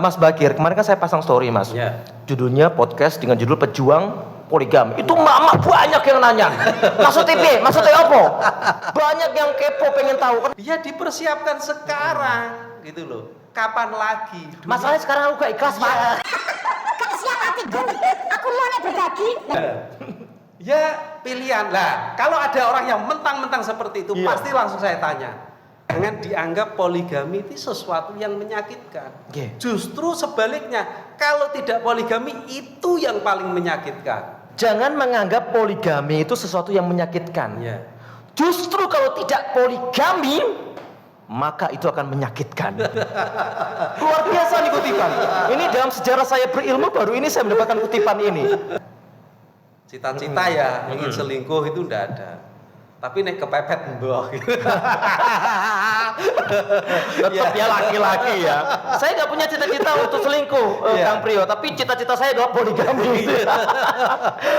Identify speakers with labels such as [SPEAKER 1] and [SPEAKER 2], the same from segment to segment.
[SPEAKER 1] Mas Bakir, kemarin kan saya pasang story mas, judulnya podcast dengan judul Pejuang Poligami. Itu mama banyak yang nanya, maksudnya apa? Banyak yang kepo pengen tahu.
[SPEAKER 2] Ya dipersiapkan sekarang, gitu loh. Kapan lagi?
[SPEAKER 1] Masalahnya sekarang aku gak ikhlas pak.
[SPEAKER 3] Gak siap hatiku, aku mau berbagi.
[SPEAKER 2] Ya pilihan lah. Kalau ada orang yang mentang-mentang seperti itu, pasti langsung saya tanya. Jangan dianggap poligami itu sesuatu yang menyakitkan. Justru sebaliknya, kalau tidak poligami itu yang paling menyakitkan.
[SPEAKER 1] Jangan menganggap poligami itu sesuatu yang menyakitkan. Justru kalau tidak poligami, maka itu akan menyakitkan. Luar biasa nih kutipan. Ini dalam sejarah saya berilmu baru ini saya mendapatkan kutipan ini.
[SPEAKER 2] Cita-cita ya ingin selingkuh itu ndak ada. Tapi nek kepepet mbah gitu.
[SPEAKER 1] Tetap ya laki-laki ya. Saya nggak punya cita-cita untuk selingkuh, Kang Prio. Tapi cita-cita saya adalah poligami.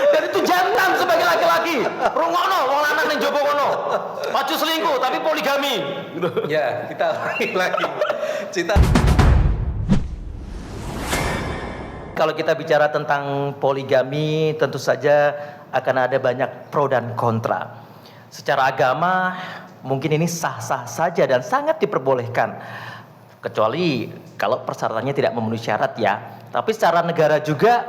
[SPEAKER 1] Dan itu jantan sebagai laki-laki. Rungono, wong lanang ning jowo kono. Maju selingkuh tapi poligami.
[SPEAKER 2] Ya, kita lagi. Cita.
[SPEAKER 1] Kalau kita bicara tentang poligami, tentu saja akan ada banyak pro dan kontra. Secara agama mungkin ini sah-sah saja dan sangat diperbolehkan, kecuali kalau persyaratannya tidak memenuhi syarat ya. Tapi secara negara juga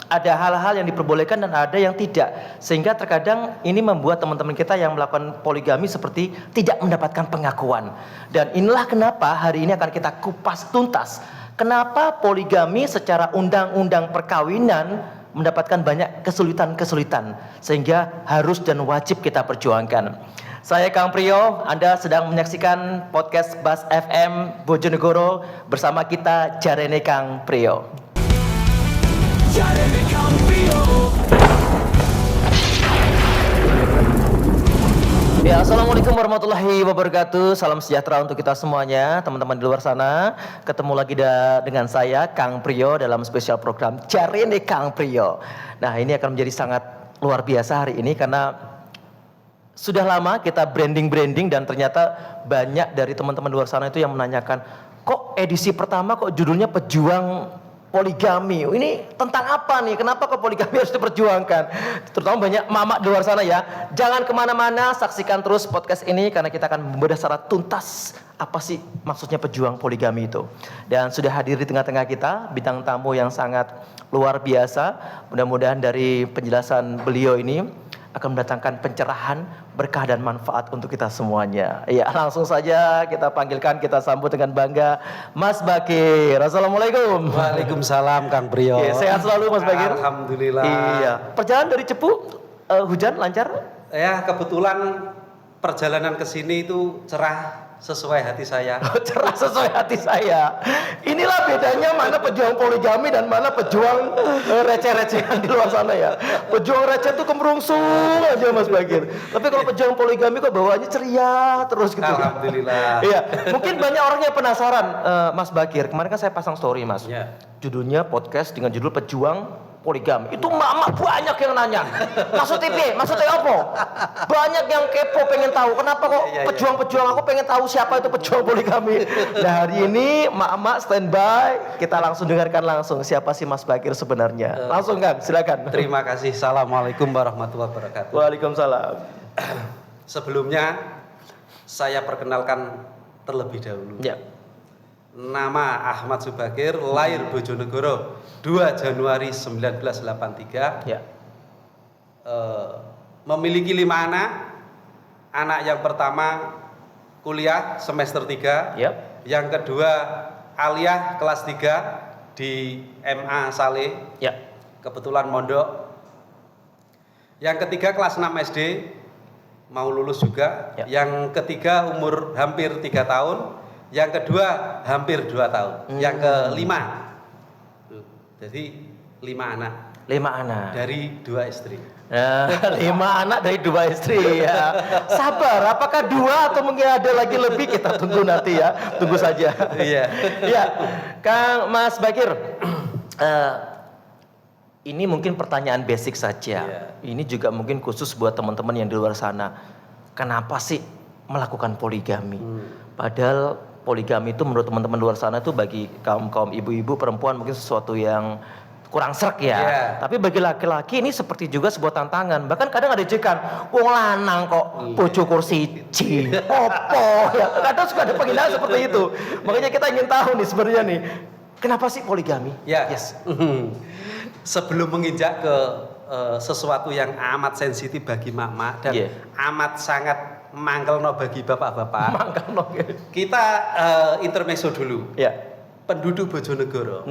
[SPEAKER 1] ada hal-hal yang diperbolehkan dan ada yang tidak, sehingga terkadang ini membuat teman-teman kita yang melakukan poligami seperti tidak mendapatkan pengakuan. Dan inilah kenapa hari ini akan kita kupas tuntas kenapa poligami secara undang-undang perkawinan mendapatkan banyak kesulitan-kesulitan sehingga harus dan wajib kita perjuangkan. Saya Kang Prio, Anda sedang menyaksikan podcast Bas FM Bojonegoro bersama kita Jarene Kang Prio. Jarene Kang Prio. Ya, assalamualaikum warahmatullahi wabarakatuh. Salam sejahtera untuk kita semuanya, teman-teman di luar sana. Ketemu lagi dengan saya, Kang Prio, dalam spesial program Jarene Kang Prio. Nah, ini akan menjadi sangat luar biasa hari ini karena sudah lama kita branding dan ternyata banyak dari teman-teman di luar sana itu yang menanyakan, kok edisi pertama kok judulnya Pejuang Poligami, ini tentang apa nih? Kenapa kok poligami harus diperjuangkan? Terutama banyak mama di luar sana ya. Jangan kemana-mana, saksikan terus podcast ini karena kita akan membedah secara tuntas apa sih maksudnya pejuang poligami itu. Dan sudah hadir di tengah-tengah kita bintang tamu yang sangat luar biasa. Mudah-mudahan dari penjelasan beliau ini akan mendatangkan pencerahan, berkah dan manfaat untuk kita semuanya. Ya, langsung saja kita panggilkan, kita sambut dengan bangga Mas Bakir. Assalamualaikum.
[SPEAKER 2] Waalaikumsalam Kang Prio.
[SPEAKER 1] Sehat selalu Mas Bakir.
[SPEAKER 2] Alhamdulillah.
[SPEAKER 1] Iya. Perjalanan dari Cepu hujan lancar?
[SPEAKER 2] Ya, kebetulan perjalanan ke sini itu cerah sesuai hati saya.
[SPEAKER 1] Cerah sesuai hati saya. Inilah bedanya mana pejuang poligami dan mana pejuang receh-recehan di luar sana ya. Pejuang receh itu kemerungsung aja Mas Bakir. Tapi kalau pejuang poligami kok bawaannya ceria terus gitu.
[SPEAKER 2] Alhamdulillah.
[SPEAKER 1] Iya. Mungkin banyak orang yang penasaran Mas Bakir. Kemarin kan saya pasang story Mas. Judulnya podcast dengan judul Pejuang Poligami. Itu mama banyak yang nanya, maksudnya apa? Banyak yang kepo pengen tahu kenapa kok pejuang-pejuang, aku pengen tahu siapa itu pejuang poligami. Nah, hari ini mama standby, kita langsung dengarkan langsung siapa sih Mas Bakir sebenarnya. Langsung kan, silakan.
[SPEAKER 2] Terima kasih. Assalamualaikum warahmatullahi wabarakatuh.
[SPEAKER 1] Waalaikumsalam.
[SPEAKER 2] Sebelumnya saya perkenalkan terlebih dahulu.
[SPEAKER 1] Ya.
[SPEAKER 2] Nama Ahmad Subakir, lahir Bojonegoro 2 Januari 1983.
[SPEAKER 1] Ya.
[SPEAKER 2] Memiliki 5 anak. Anak yang pertama kuliah semester 3. Yang kedua aliyah kelas 3 di MA Saleh. Kebetulan mondok. Yang ketiga kelas 6 SD, mau lulus juga. Yang ketiga umur hampir 3 tahun. Yang kedua hampir 2 tahun. Yang kelima, jadi 5 anak.
[SPEAKER 1] 5 anak
[SPEAKER 2] dari 2 istri.
[SPEAKER 1] 5 anak dari 2 istri ya. Sabar, apakah 2 atau mungkin ada lagi lebih, kita tunggu nanti ya. Tunggu saja. Iya. Ya, Kang Mas Bakir. Ini mungkin pertanyaan basic saja. Ini juga mungkin khusus buat teman-teman yang di luar sana. Kenapa sih melakukan poligami? Padahal poligami itu menurut teman-teman luar sana itu bagi kaum ibu-ibu perempuan mungkin sesuatu yang kurang srek ya.
[SPEAKER 2] Yeah.
[SPEAKER 1] Tapi bagi laki-laki ini seperti juga sebuah tantangan. Bahkan kadang ada ejekan, wong lanang kok bojo kursi opo ya. Kadang suka ada penghinaan seperti itu. Makanya kita ingin tahu nih sebenarnya nih, kenapa sih poligami?
[SPEAKER 2] Ya. Yes. Sebelum menginjak ke sesuatu yang amat sensitif bagi mak-mak dan amat sangat mangkelno bagi bapak-bapak.
[SPEAKER 1] Mangkelno.
[SPEAKER 2] Kita intermezzo dulu.
[SPEAKER 1] Ya.
[SPEAKER 2] Penduduk Bojonegoro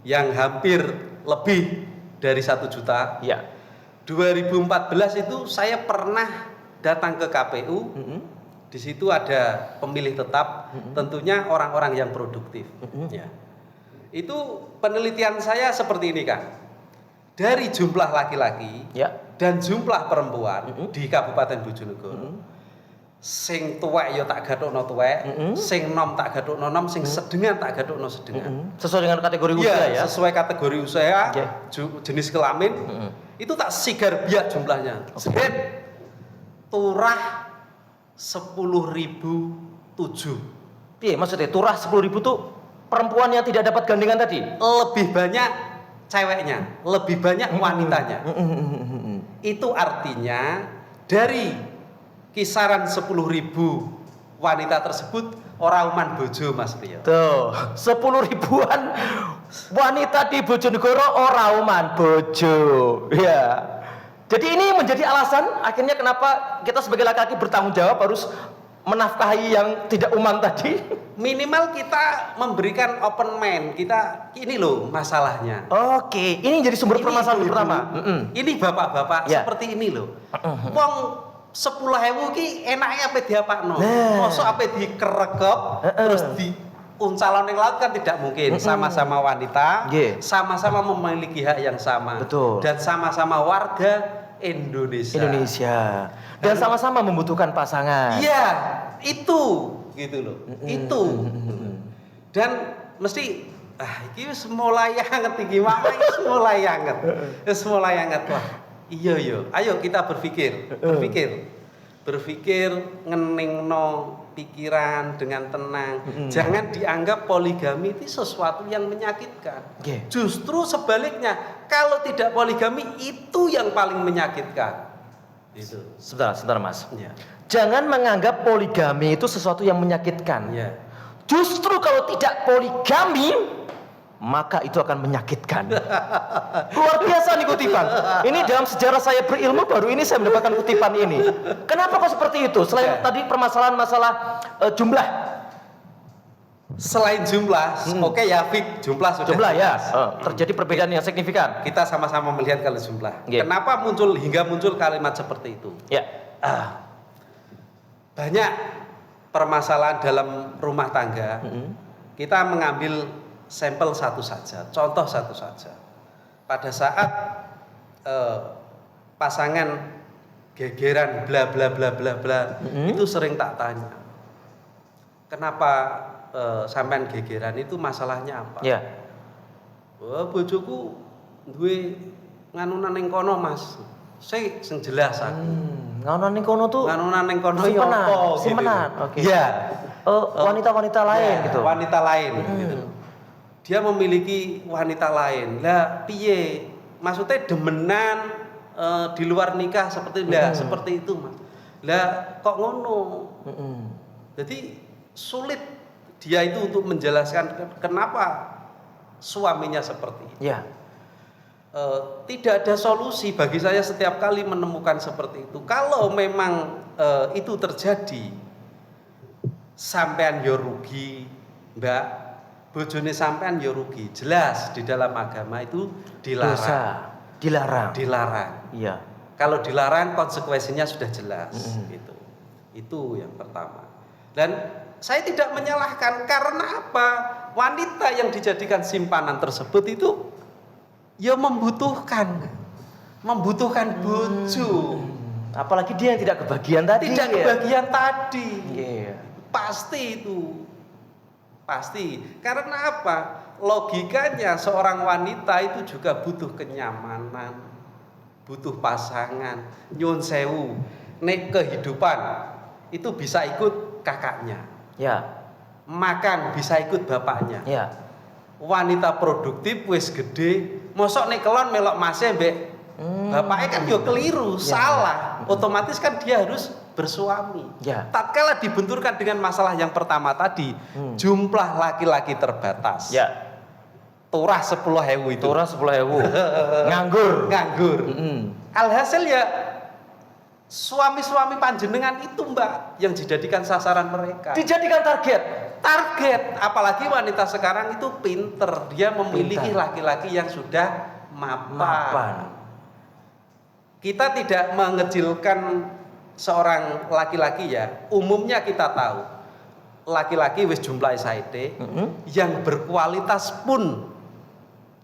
[SPEAKER 2] yang hampir lebih dari 1 juta.
[SPEAKER 1] Ya.
[SPEAKER 2] 2014 itu saya pernah datang ke KPU. Di situ ada pemilih tetap, tentunya orang-orang yang produktif. Ya. Itu penelitian saya seperti ini, Kang. Dari jumlah laki-laki dan jumlah perempuan di Kabupaten Bojonegoro. Sing tuwek ya tak gathukno tuwek, sing nom tak gathukno nom, sing sedengan tak gathukno sedengan.
[SPEAKER 1] Sesuai dengan kategori usia ya?
[SPEAKER 2] Sesuai kategori usia, jenis kelamin, itu tak sigar biak jumlahnya. Sebet turah 10.007.
[SPEAKER 1] Piye maksudnya turah 10.000 tuh perempuan yang tidak dapat gandengan tadi?
[SPEAKER 2] Lebih banyak ceweknya, lebih banyak wanitanya. Itu artinya dari kisaran 10.000 wanita tersebut orang uman bojo, Mas Priyo.
[SPEAKER 1] Tuh, 10 ribuan wanita di Bojonegoro orang uman bojo. Ya. Jadi ini menjadi alasan akhirnya kenapa kita sebagai laki-laki bertanggung jawab harus menafkahi yang tidak uman tadi.
[SPEAKER 2] Minimal kita memberikan open mind. Kita ini loh masalahnya.
[SPEAKER 1] Oke, ini jadi sumber permasalahan pertama.
[SPEAKER 2] Ini bapak-bapak seperti ini loh. Wong 10.000 ki enaknya apa diapakno? Mosok apa dikerekep terus diuncalon ning laut kan tidak mungkin. Sama-sama wanita, sama-sama memiliki hak yang sama.
[SPEAKER 1] Betul.
[SPEAKER 2] Dan sama-sama warga Indonesia.
[SPEAKER 1] Dan sama-sama membutuhkan pasangan.
[SPEAKER 2] Iya, itu gitu loh. Itu. Dan mesti iki wis mulai anget iki, mama iki mulai anget. Wis mulai anget wah. Iya. Ayo kita berpikir ngeningno pikiran dengan tenang. Jangan dianggap poligami itu sesuatu yang menyakitkan. Justru sebaliknya, kalau tidak poligami itu yang paling menyakitkan. Itu.
[SPEAKER 1] Sebentar Mas. Ya. Jangan menganggap poligami itu sesuatu yang menyakitkan.
[SPEAKER 2] Ya.
[SPEAKER 1] Justru kalau tidak poligami maka itu akan menyakitkan. Luar biasa nih kutipan. Ini dalam sejarah saya berilmu baru ini saya mendapatkan kutipan ini. Kenapa kok seperti itu? Selain tadi permasalahan masalah jumlah.
[SPEAKER 2] Selain jumlah, oke ya Fik, jumlah sudah.
[SPEAKER 1] Jumlah ya. Terjadi perbedaan yang signifikan.
[SPEAKER 2] Kita sama-sama melihat kalau jumlah. Kenapa hingga muncul kalimat seperti itu?
[SPEAKER 1] Ya.
[SPEAKER 2] Banyak permasalahan dalam rumah tangga. Kita mengambil sampel satu saja, contoh satu saja. Pada saat pasangan gegeran bla bla bla bla bla, itu sering tak tanya, kenapa sampean gegeran, itu masalahnya apa?
[SPEAKER 1] Ya.
[SPEAKER 2] Wah, bojoku duwe nganunan ning kono, Mas. Sing jelas aku.
[SPEAKER 1] Nganunan ning kono tuh.
[SPEAKER 2] Nganunan ning kono ya
[SPEAKER 1] simpenan.
[SPEAKER 2] apa?
[SPEAKER 1] Simpenan. Oke.
[SPEAKER 2] Iya.
[SPEAKER 1] Wanita-wanita lain gitu.
[SPEAKER 2] Wanita lain gitu. Dia memiliki wanita lain. Lah piye? Maksudnya demenan di luar nikah seperti seperti itu, Mas. Lah kok ngono? Jadi sulit dia itu untuk menjelaskan kenapa suaminya seperti itu.
[SPEAKER 1] Ya.
[SPEAKER 2] Tidak ada solusi bagi saya setiap kali menemukan seperti itu. Kalau memang itu terjadi, sampean yo rugi, Mbak. Bojone sampean yo rugi. Jelas di dalam agama itu dilarang.
[SPEAKER 1] Dosa. Dilarang. Iya.
[SPEAKER 2] Kalau dilarang konsekuensinya sudah jelas gitu. Itu yang pertama. Dan saya tidak menyalahkan karena apa? Wanita yang dijadikan simpanan tersebut itu ya membutuhkan bojo.
[SPEAKER 1] Apalagi dia yang tidak kebagian tadi.
[SPEAKER 2] Tidak kebagian tadi.
[SPEAKER 1] Yeah.
[SPEAKER 2] Pasti itu. Pasti. Karena apa? Logikanya seorang wanita itu juga butuh kenyamanan, butuh pasangan. Nyun sewu, nek kehidupan itu bisa ikut kakaknya.
[SPEAKER 1] Ya.
[SPEAKER 2] makan bisa ikut bapaknya.
[SPEAKER 1] Ya.
[SPEAKER 2] Wanita produktif wis gede, mosok nek kelon melok masih mbek bapaknya kan yo keliru, salah. Otomatis kan dia harus bersuami.
[SPEAKER 1] Ya.
[SPEAKER 2] Tatkala dibenturkan dengan masalah yang pertama tadi, jumlah laki-laki terbatas.
[SPEAKER 1] Ya.
[SPEAKER 2] Turah 10.000 itu.
[SPEAKER 1] Turah 10.000. Nganggur.
[SPEAKER 2] Alhasil ya suami-suami panjenengan itu Mbak yang dijadikan sasaran mereka.
[SPEAKER 1] Dijadikan target.
[SPEAKER 2] Apalagi wanita sekarang itu pinter, dia memiliki laki-laki yang sudah mapan. Kita tidak mengecilkan seorang laki-laki ya. Umumnya kita tahu laki-laki wis jumlah SID yang berkualitas pun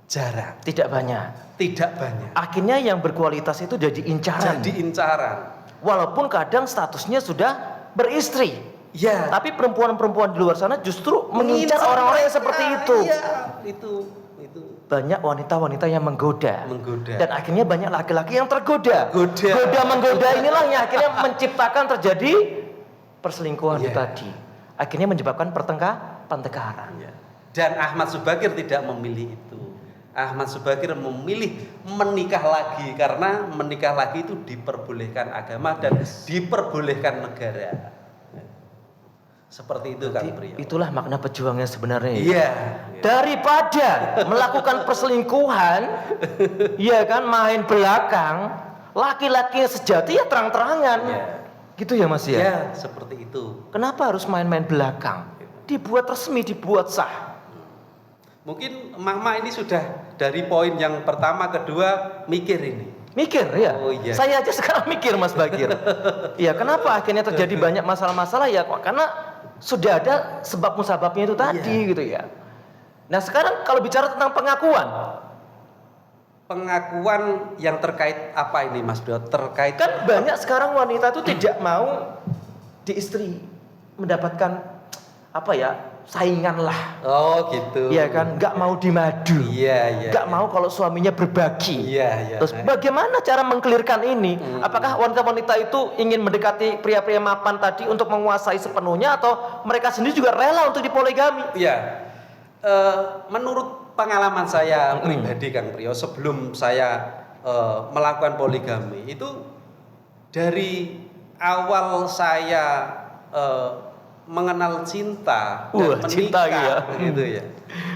[SPEAKER 2] jarang.
[SPEAKER 1] Tidak banyak. Akhirnya yang berkualitas itu jadi incaran. Walaupun kadang statusnya sudah beristri.
[SPEAKER 2] Ya.
[SPEAKER 1] Tapi perempuan-perempuan di luar sana justru mengincar orang-orang yang seperti itu.
[SPEAKER 2] Iya, itu.
[SPEAKER 1] Banyak wanita-wanita yang menggoda. Dan akhirnya banyak laki-laki yang tergoda. Menggoda inilah yang akhirnya menciptakan terjadi perselingkuhan itu tadi. Akhirnya menyebabkan pertengkaran.
[SPEAKER 2] Dan Ahmad Subakir tidak memilih itu. Ahmad Subakir memilih menikah lagi karena menikah lagi itu diperbolehkan agama dan diperbolehkan negara. Seperti itu Kang Priyo.
[SPEAKER 1] Itulah makna pejuangnya sebenarnya.
[SPEAKER 2] Iya.
[SPEAKER 1] Daripada melakukan perselingkuhan, ya kan, main belakang, laki-laki yang sejati ya terang-terangan. Gitu ya Mas ya?
[SPEAKER 2] Iya, seperti itu.
[SPEAKER 1] Kenapa harus main-main belakang? Dibuat resmi, dibuat sah.
[SPEAKER 2] Mungkin Mama ini sudah dari poin yang pertama, kedua mikir ini.
[SPEAKER 1] Mikir ya.
[SPEAKER 2] Oh, iya.
[SPEAKER 1] Saya aja sekarang mikir Mas Bagir. Iya, kenapa akhirnya terjadi banyak masalah-masalah ya? Karena sudah ada sebab musababnya itu tadi gitu ya. Nah, sekarang kalau bicara tentang pengakuan yang terkait apa ini Mas Bro? Terkait kan banyak sekarang wanita itu tidak mau di istri mendapatkan apa ya? Saingan lah.
[SPEAKER 2] Oh gitu.
[SPEAKER 1] Iya kan, nggak mau dimadu.
[SPEAKER 2] Iya.
[SPEAKER 1] Nggak mau kalau suaminya berbagi.
[SPEAKER 2] Iya.
[SPEAKER 1] Terus bagaimana cara mengkelirkan ini? Apakah wanita-wanita itu ingin mendekati pria-pria mapan tadi untuk menguasai sepenuhnya atau mereka sendiri juga rela untuk dipoligami?
[SPEAKER 2] Iya. Menurut pengalaman saya pribadi Kang Priyo, sebelum saya melakukan poligami itu dari awal saya mengenal cinta dan menikah
[SPEAKER 1] cinta
[SPEAKER 2] gitu ya.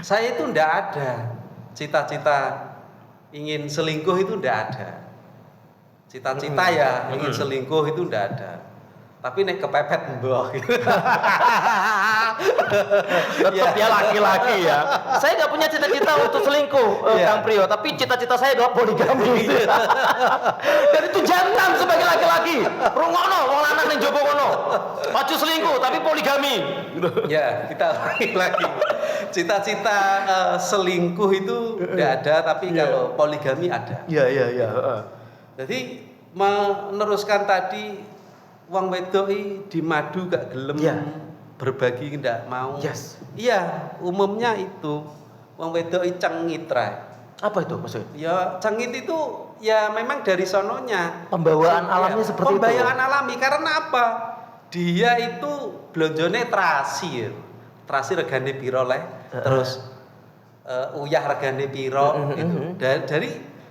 [SPEAKER 2] Saya itu ndak ada cita-cita ingin selingkuh, itu ndak ada. Cita-cita ya ingin selingkuh itu ndak ada. Tapi nek kepepet mbah gitu.
[SPEAKER 1] Tetap ya laki-laki ya. Saya nggak punya cita-cita untuk selingkuh, Kang Priyo, tapi cita-cita saya adalah poligami. Dan itu jantan sebagai laki-laki. Rungono, wong lanang ning jowo kono. Maju selingkuh tapi poligami.
[SPEAKER 2] Ya, kita lagi. Cita-cita selingkuh itu tidak ada, tapi kalau poligami ada.
[SPEAKER 1] Iya.
[SPEAKER 2] Jadi meneruskan tadi, wong wedok di madu gak gelem, berbagi ndak mau. Iya, umumnya itu wong wedok cengit rai.
[SPEAKER 1] Apa itu maksudnya?
[SPEAKER 2] Ya cengit itu ya memang dari sononya.
[SPEAKER 1] Pembawaan alamnya seperti itu.
[SPEAKER 2] Pembawaan alami karena apa? Dia itu blonjone terasi. Terasi regane piro leh? Terus uyah regane piro gitu.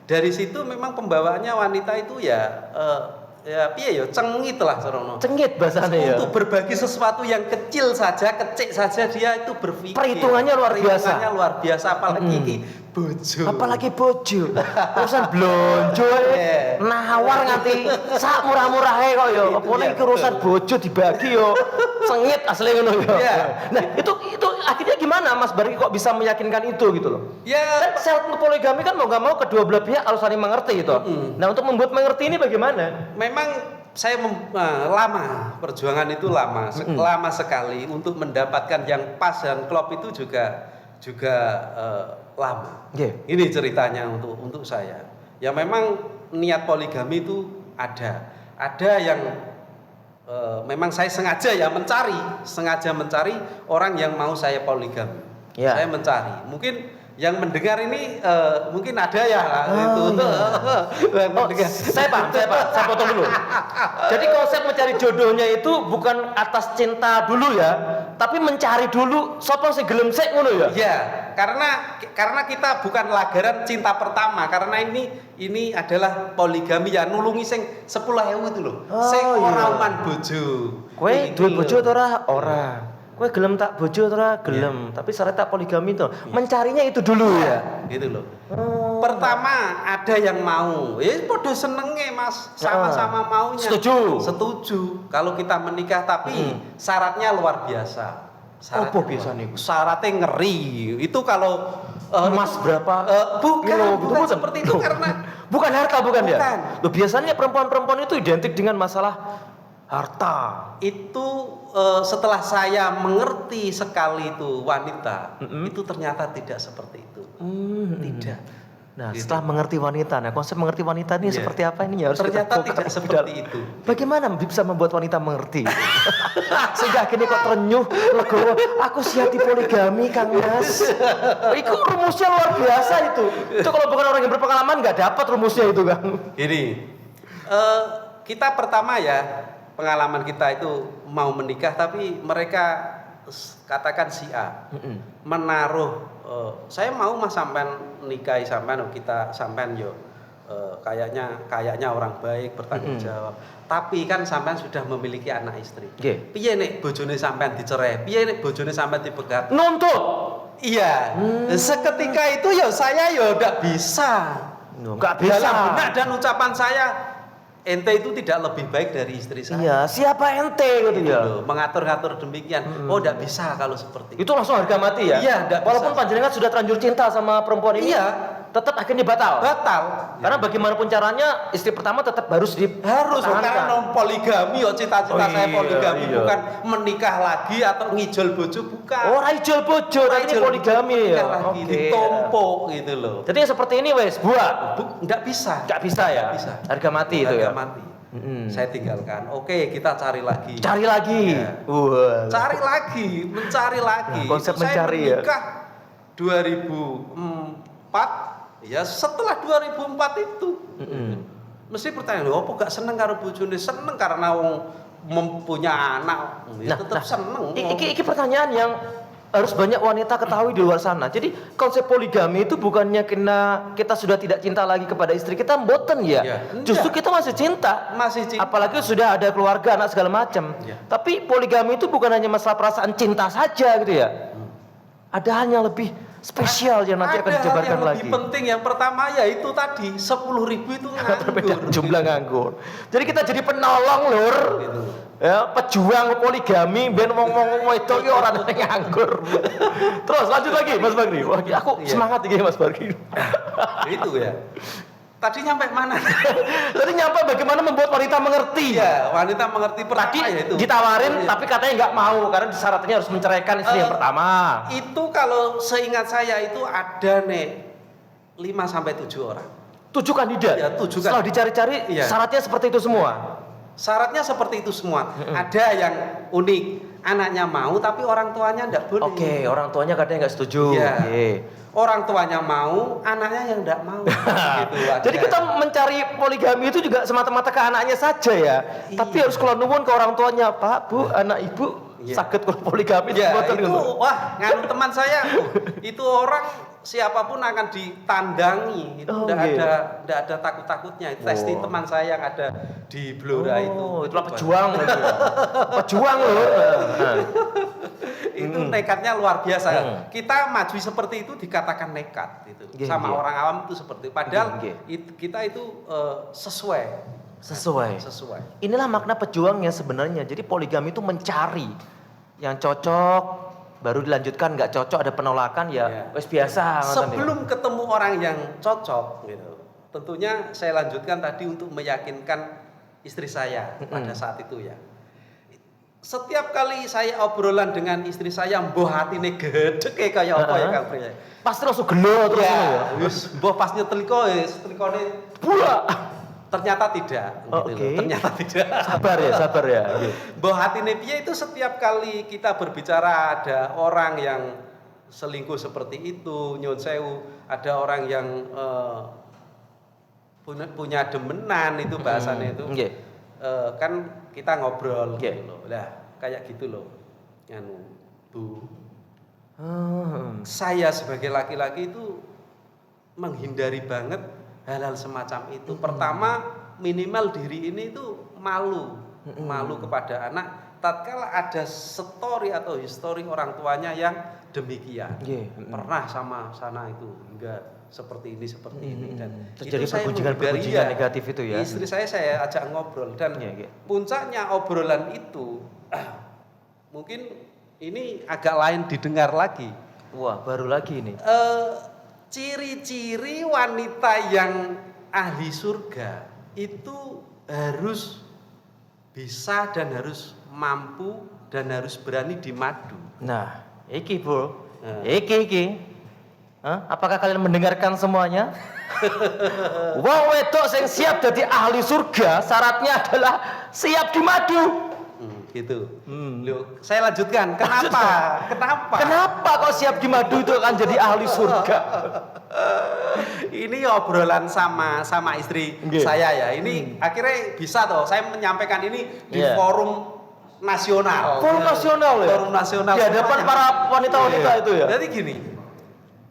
[SPEAKER 2] Dari situ memang pembawaannya wanita itu ya piye ya cengit lah sorono.
[SPEAKER 1] Cengit bahasanya ya.
[SPEAKER 2] Untuk berbagi sesuatu yang kecil saja, kecil saja dia itu berpikir.
[SPEAKER 1] Perhitungannya luar biasa.
[SPEAKER 2] Apalagi bojo.
[SPEAKER 1] Urusan blonjo nawar nganti sak murah-murahe kok ya. Apa iki urusan bojo dibagi yo. Sengit asli ngono ya. Nah, itu akhirnya gimana Mas Bari kok bisa meyakinkan itu gitu loh?
[SPEAKER 2] Ya,
[SPEAKER 1] kan syarat untuk poligami kan mau nggak mau kedua belah pihak harus saling mengerti gitu. Nah, untuk membuat mengerti ini bagaimana?
[SPEAKER 2] Memang saya lama, perjuangan itu lama sekali untuk mendapatkan yang pas dan klop itu juga lama. Ini ceritanya untuk saya. Ya memang niat poligami itu ada yang memang saya sengaja mencari orang yang mau saya poligami. Saya mencari. Mungkin Yang mendengar ini mungkin ada ya itu. Yang mendengar.
[SPEAKER 1] Saya paham. Saya potong dulu. Jadi konsep mencari jodohnya itu bukan atas cinta dulu ya, tapi mencari dulu sapa sing gelem sik ngono ya.
[SPEAKER 2] Iya, karena kita bukan lagaran cinta pertama, karena ini adalah poligami ya nulungi sing 10.000 itu loh. Sing ora uman bojo.
[SPEAKER 1] Kowe duwe bojo ta ora? Kowe gelem tak bojo ora? Gelem. Tapi syarat tak poligami itu. Mencarinya itu dulu ya.
[SPEAKER 2] Gitu loh. Pertama ada yang mau. Ya padha senenge Mas, sama-sama maunya. Setuju. Kalau kita menikah tapi syaratnya luar biasa.
[SPEAKER 1] Apa biasanya?
[SPEAKER 2] Syaratnya ngeri. Itu kalau
[SPEAKER 1] emas berapa?
[SPEAKER 2] Bukan seperti itu karena
[SPEAKER 1] bukan harta bukan ya?
[SPEAKER 2] Bukan.
[SPEAKER 1] Loh, biasanya perempuan-perempuan itu identik dengan masalah harta.
[SPEAKER 2] Itu setelah saya mengerti sekali itu wanita, itu ternyata tidak seperti itu. Tidak.
[SPEAKER 1] Nah,
[SPEAKER 2] Gitu.
[SPEAKER 1] setelah mengerti wanita, konsep mengerti wanita ini seperti apa ini ya? Harus
[SPEAKER 2] Ternyata
[SPEAKER 1] kita
[SPEAKER 2] tidak seperti itu.
[SPEAKER 1] Bagaimana bisa membuat wanita mengerti? Sehingga akhirnya kok terenyuh, legowo, aku siap di poligami Kang Mas. Itu rumusnya luar biasa itu. Itu kalau bukan orang yang berpengalaman nggak dapat rumusnya itu Kang.
[SPEAKER 2] Gini, kita pertama ya pengalaman kita itu mau menikah tapi mereka katakan si A menaruh saya mau Mas sampean nikahi sampean kita sampean yo kayaknya orang baik bertanggung jawab. Tapi kan sampean sudah memiliki anak istri. Piye nek bojone sampean dicerai? Piye nek bojone sampean dipegat?
[SPEAKER 1] Nuntut.
[SPEAKER 2] Iya. Seketika itu ya saya ya enggak bisa.
[SPEAKER 1] Enggak bisa.
[SPEAKER 2] Dalam benak dan ucapan saya, ente itu tidak lebih baik dari istri saya.
[SPEAKER 1] Iya, siapa ente gitu ya?
[SPEAKER 2] Loh, mengatur-ngatur demikian. Oh, enggak bisa kalau seperti
[SPEAKER 1] itu. Langsung harga mati ya?
[SPEAKER 2] Iya, enggak
[SPEAKER 1] walaupun
[SPEAKER 2] bisa.
[SPEAKER 1] panjenengan sudah terlanjur cinta sama perempuan ini.
[SPEAKER 2] Iya.
[SPEAKER 1] Tetap akhirnya batal. Karena
[SPEAKER 2] Ya.
[SPEAKER 1] bagaimanapun caranya istri pertama tetap harus
[SPEAKER 2] karena non poligami yo cita-cita saya poligami
[SPEAKER 1] iya.
[SPEAKER 2] bukan menikah lagi atau ngijol bojo bukan.
[SPEAKER 1] Oh, raijol bojo, tapi ini poligami ya.
[SPEAKER 2] Lagi ditompo gitu loh.
[SPEAKER 1] Jadi yang seperti ini wes buat
[SPEAKER 2] Enggak bisa.
[SPEAKER 1] Enggak bisa ya?
[SPEAKER 2] Nggak bisa.
[SPEAKER 1] Harga mati itu ya.
[SPEAKER 2] Harga mati. Saya tinggalkan. Oke, kita cari lagi.
[SPEAKER 1] Cari lagi.
[SPEAKER 2] Ya.
[SPEAKER 1] Wah.
[SPEAKER 2] Cari lagi, mencari lagi.
[SPEAKER 1] Nah, konsep
[SPEAKER 2] Itu
[SPEAKER 1] mencari
[SPEAKER 2] saya menikah 2004. Ya setelah 2004 itu. Mesti pertanyaan, apa gak seneng karo bojone? Seneng karena wong mempunyai anak. Ya tetap seneng.
[SPEAKER 1] Iki pertanyaan yang harus banyak wanita ketahui di luar sana. Jadi konsep poligami itu bukannya kena kita sudah tidak cinta lagi kepada istri kita, mboten ya. Justru kita masih cinta.
[SPEAKER 2] Masih cinta.
[SPEAKER 1] Apalagi sudah ada keluarga, anak segala macam. Tapi poligami itu bukan hanya masalah perasaan cinta saja gitu ya. Ada hal yang lebih spesial yang nanti akan dijabarkan lagi.
[SPEAKER 2] Lebih penting yang pertama ya itu tadi 10.000 itu nganggur.
[SPEAKER 1] Jumlah nganggur. Jadi kita jadi penolong lur.
[SPEAKER 2] Gitu.
[SPEAKER 1] Ya, pejuang poligami ben wong-wong wedok iki ora nganggur. Terus lanjut lagi Mas Bagri. Wah, aku semangat iki Mas Bagri.
[SPEAKER 2] Itu ya. Tadi nyampe mana?
[SPEAKER 1] Tadi nyampe bagaimana membuat wanita mengerti.
[SPEAKER 2] Ya, wanita mengerti pertama
[SPEAKER 1] Tadi
[SPEAKER 2] ya itu.
[SPEAKER 1] ditawarin tapi katanya nggak mau karena syaratnya harus menceraikan istri yang pertama.
[SPEAKER 2] Itu kalau seingat saya itu ada nih 5 sampai 7 orang.
[SPEAKER 1] 7 kandidat.
[SPEAKER 2] Ya, 7
[SPEAKER 1] Setelah dicari-cari syaratnya seperti itu semua.
[SPEAKER 2] Syaratnya seperti itu semua. Ada yang unik, anaknya mau tapi orang tuanya enggak boleh.
[SPEAKER 1] Oke, orang tuanya katanya nggak setuju.
[SPEAKER 2] Iya.
[SPEAKER 1] Oke.
[SPEAKER 2] Orang tuanya mau, anaknya yang enggak mau. Gitu,
[SPEAKER 1] jadi kita mencari poligami itu juga semata-mata ke anaknya saja ya. Tapi harus kalau nuwun ke orang tuanya, Pak, Bu, anak Ibu sakit kalau poligami
[SPEAKER 2] itu wah, nganu teman saya itu orang siapapun akan ditandangi. Itu enggak ada takut-takutnya. Testi teman saya yang ada di Blora itu.
[SPEAKER 1] Itulah pejuang. Pejuang loh.
[SPEAKER 2] Itu nekatnya luar biasa. Kita maju seperti itu dikatakan nekat gitu. Sama orang awam itu seperti padahal kita itu sesuai.
[SPEAKER 1] Inilah makna pejuangnya sebenarnya. Jadi poligami itu mencari yang cocok, baru dilanjutkan, nggak cocok ada penolakan ya wes biasa.
[SPEAKER 2] Sebelum ketemu orang yang cocok gitu. Tentunya saya lanjutkan tadi untuk meyakinkan istri saya pada saat itu ya. Setiap kali saya obrolan dengan istri saya, mbah hatine gedhe kayak apa ya Kang Priya.
[SPEAKER 1] Pasti langsung gelo terus ya.
[SPEAKER 2] Wis mbah pas nyetelikone pula. Ternyata tidak, Ternyata tidak.
[SPEAKER 1] Sabar ya.
[SPEAKER 2] Mbah hatine piye itu setiap kali kita berbicara ada orang yang selingkuh seperti itu, nyun sewu, ada orang yang punya demenan itu bahasanya itu. Kan kita ngobrol gitu loh. Lah, kayak gitu loh. Bu. Saya sebagai laki-laki itu menghindari banget hal-hal semacam itu. Pertama, minimal diri ini itu malu kepada anak tatkala ada story atau histori orang tuanya yang demikian. Pernah sama sana itu hingga seperti ini dan
[SPEAKER 1] terjadi
[SPEAKER 2] itu saya
[SPEAKER 1] pergunjingan negatif itu ya.
[SPEAKER 2] Istri saya ajak ngobrol dan puncaknya obrolan itu mungkin ini agak lain didengar lagi.
[SPEAKER 1] Wah, baru lagi ini.
[SPEAKER 2] Ciri-ciri wanita yang ahli surga itu harus bisa dan harus mampu dan harus berani dimadu.
[SPEAKER 1] Nah, iki bro, iki. Apakah kalian mendengarkan semuanya? Wong wedok sing siap jadi ahli surga, syaratnya adalah siap dimadu.
[SPEAKER 2] Gitu. Loh, saya lanjutkan. Kenapa?
[SPEAKER 1] Kenapa kok siap dimadu itu akan jadi ahli surga?
[SPEAKER 2] Ini obrolan sama istri saya ya. Ini akhirnya bisa toh saya menyampaikan ini di forum nasional.
[SPEAKER 1] Forum nasional ya.
[SPEAKER 2] Forum nasional.
[SPEAKER 1] Di hadapan para wanita-wanita itu ya.
[SPEAKER 2] Jadi gini,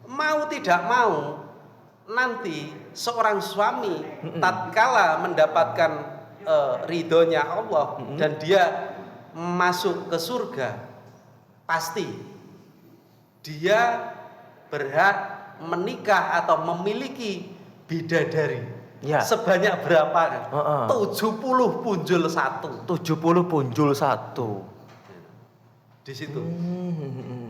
[SPEAKER 2] mau tidak mau nanti seorang suami tatkala mendapatkan ridhonya Allah dan dia masuk ke surga, pasti dia berhak menikah atau memiliki bidadari sebanyak berapa? 70 punjul 1.
[SPEAKER 1] 70 punjul 1.
[SPEAKER 2] Di situ.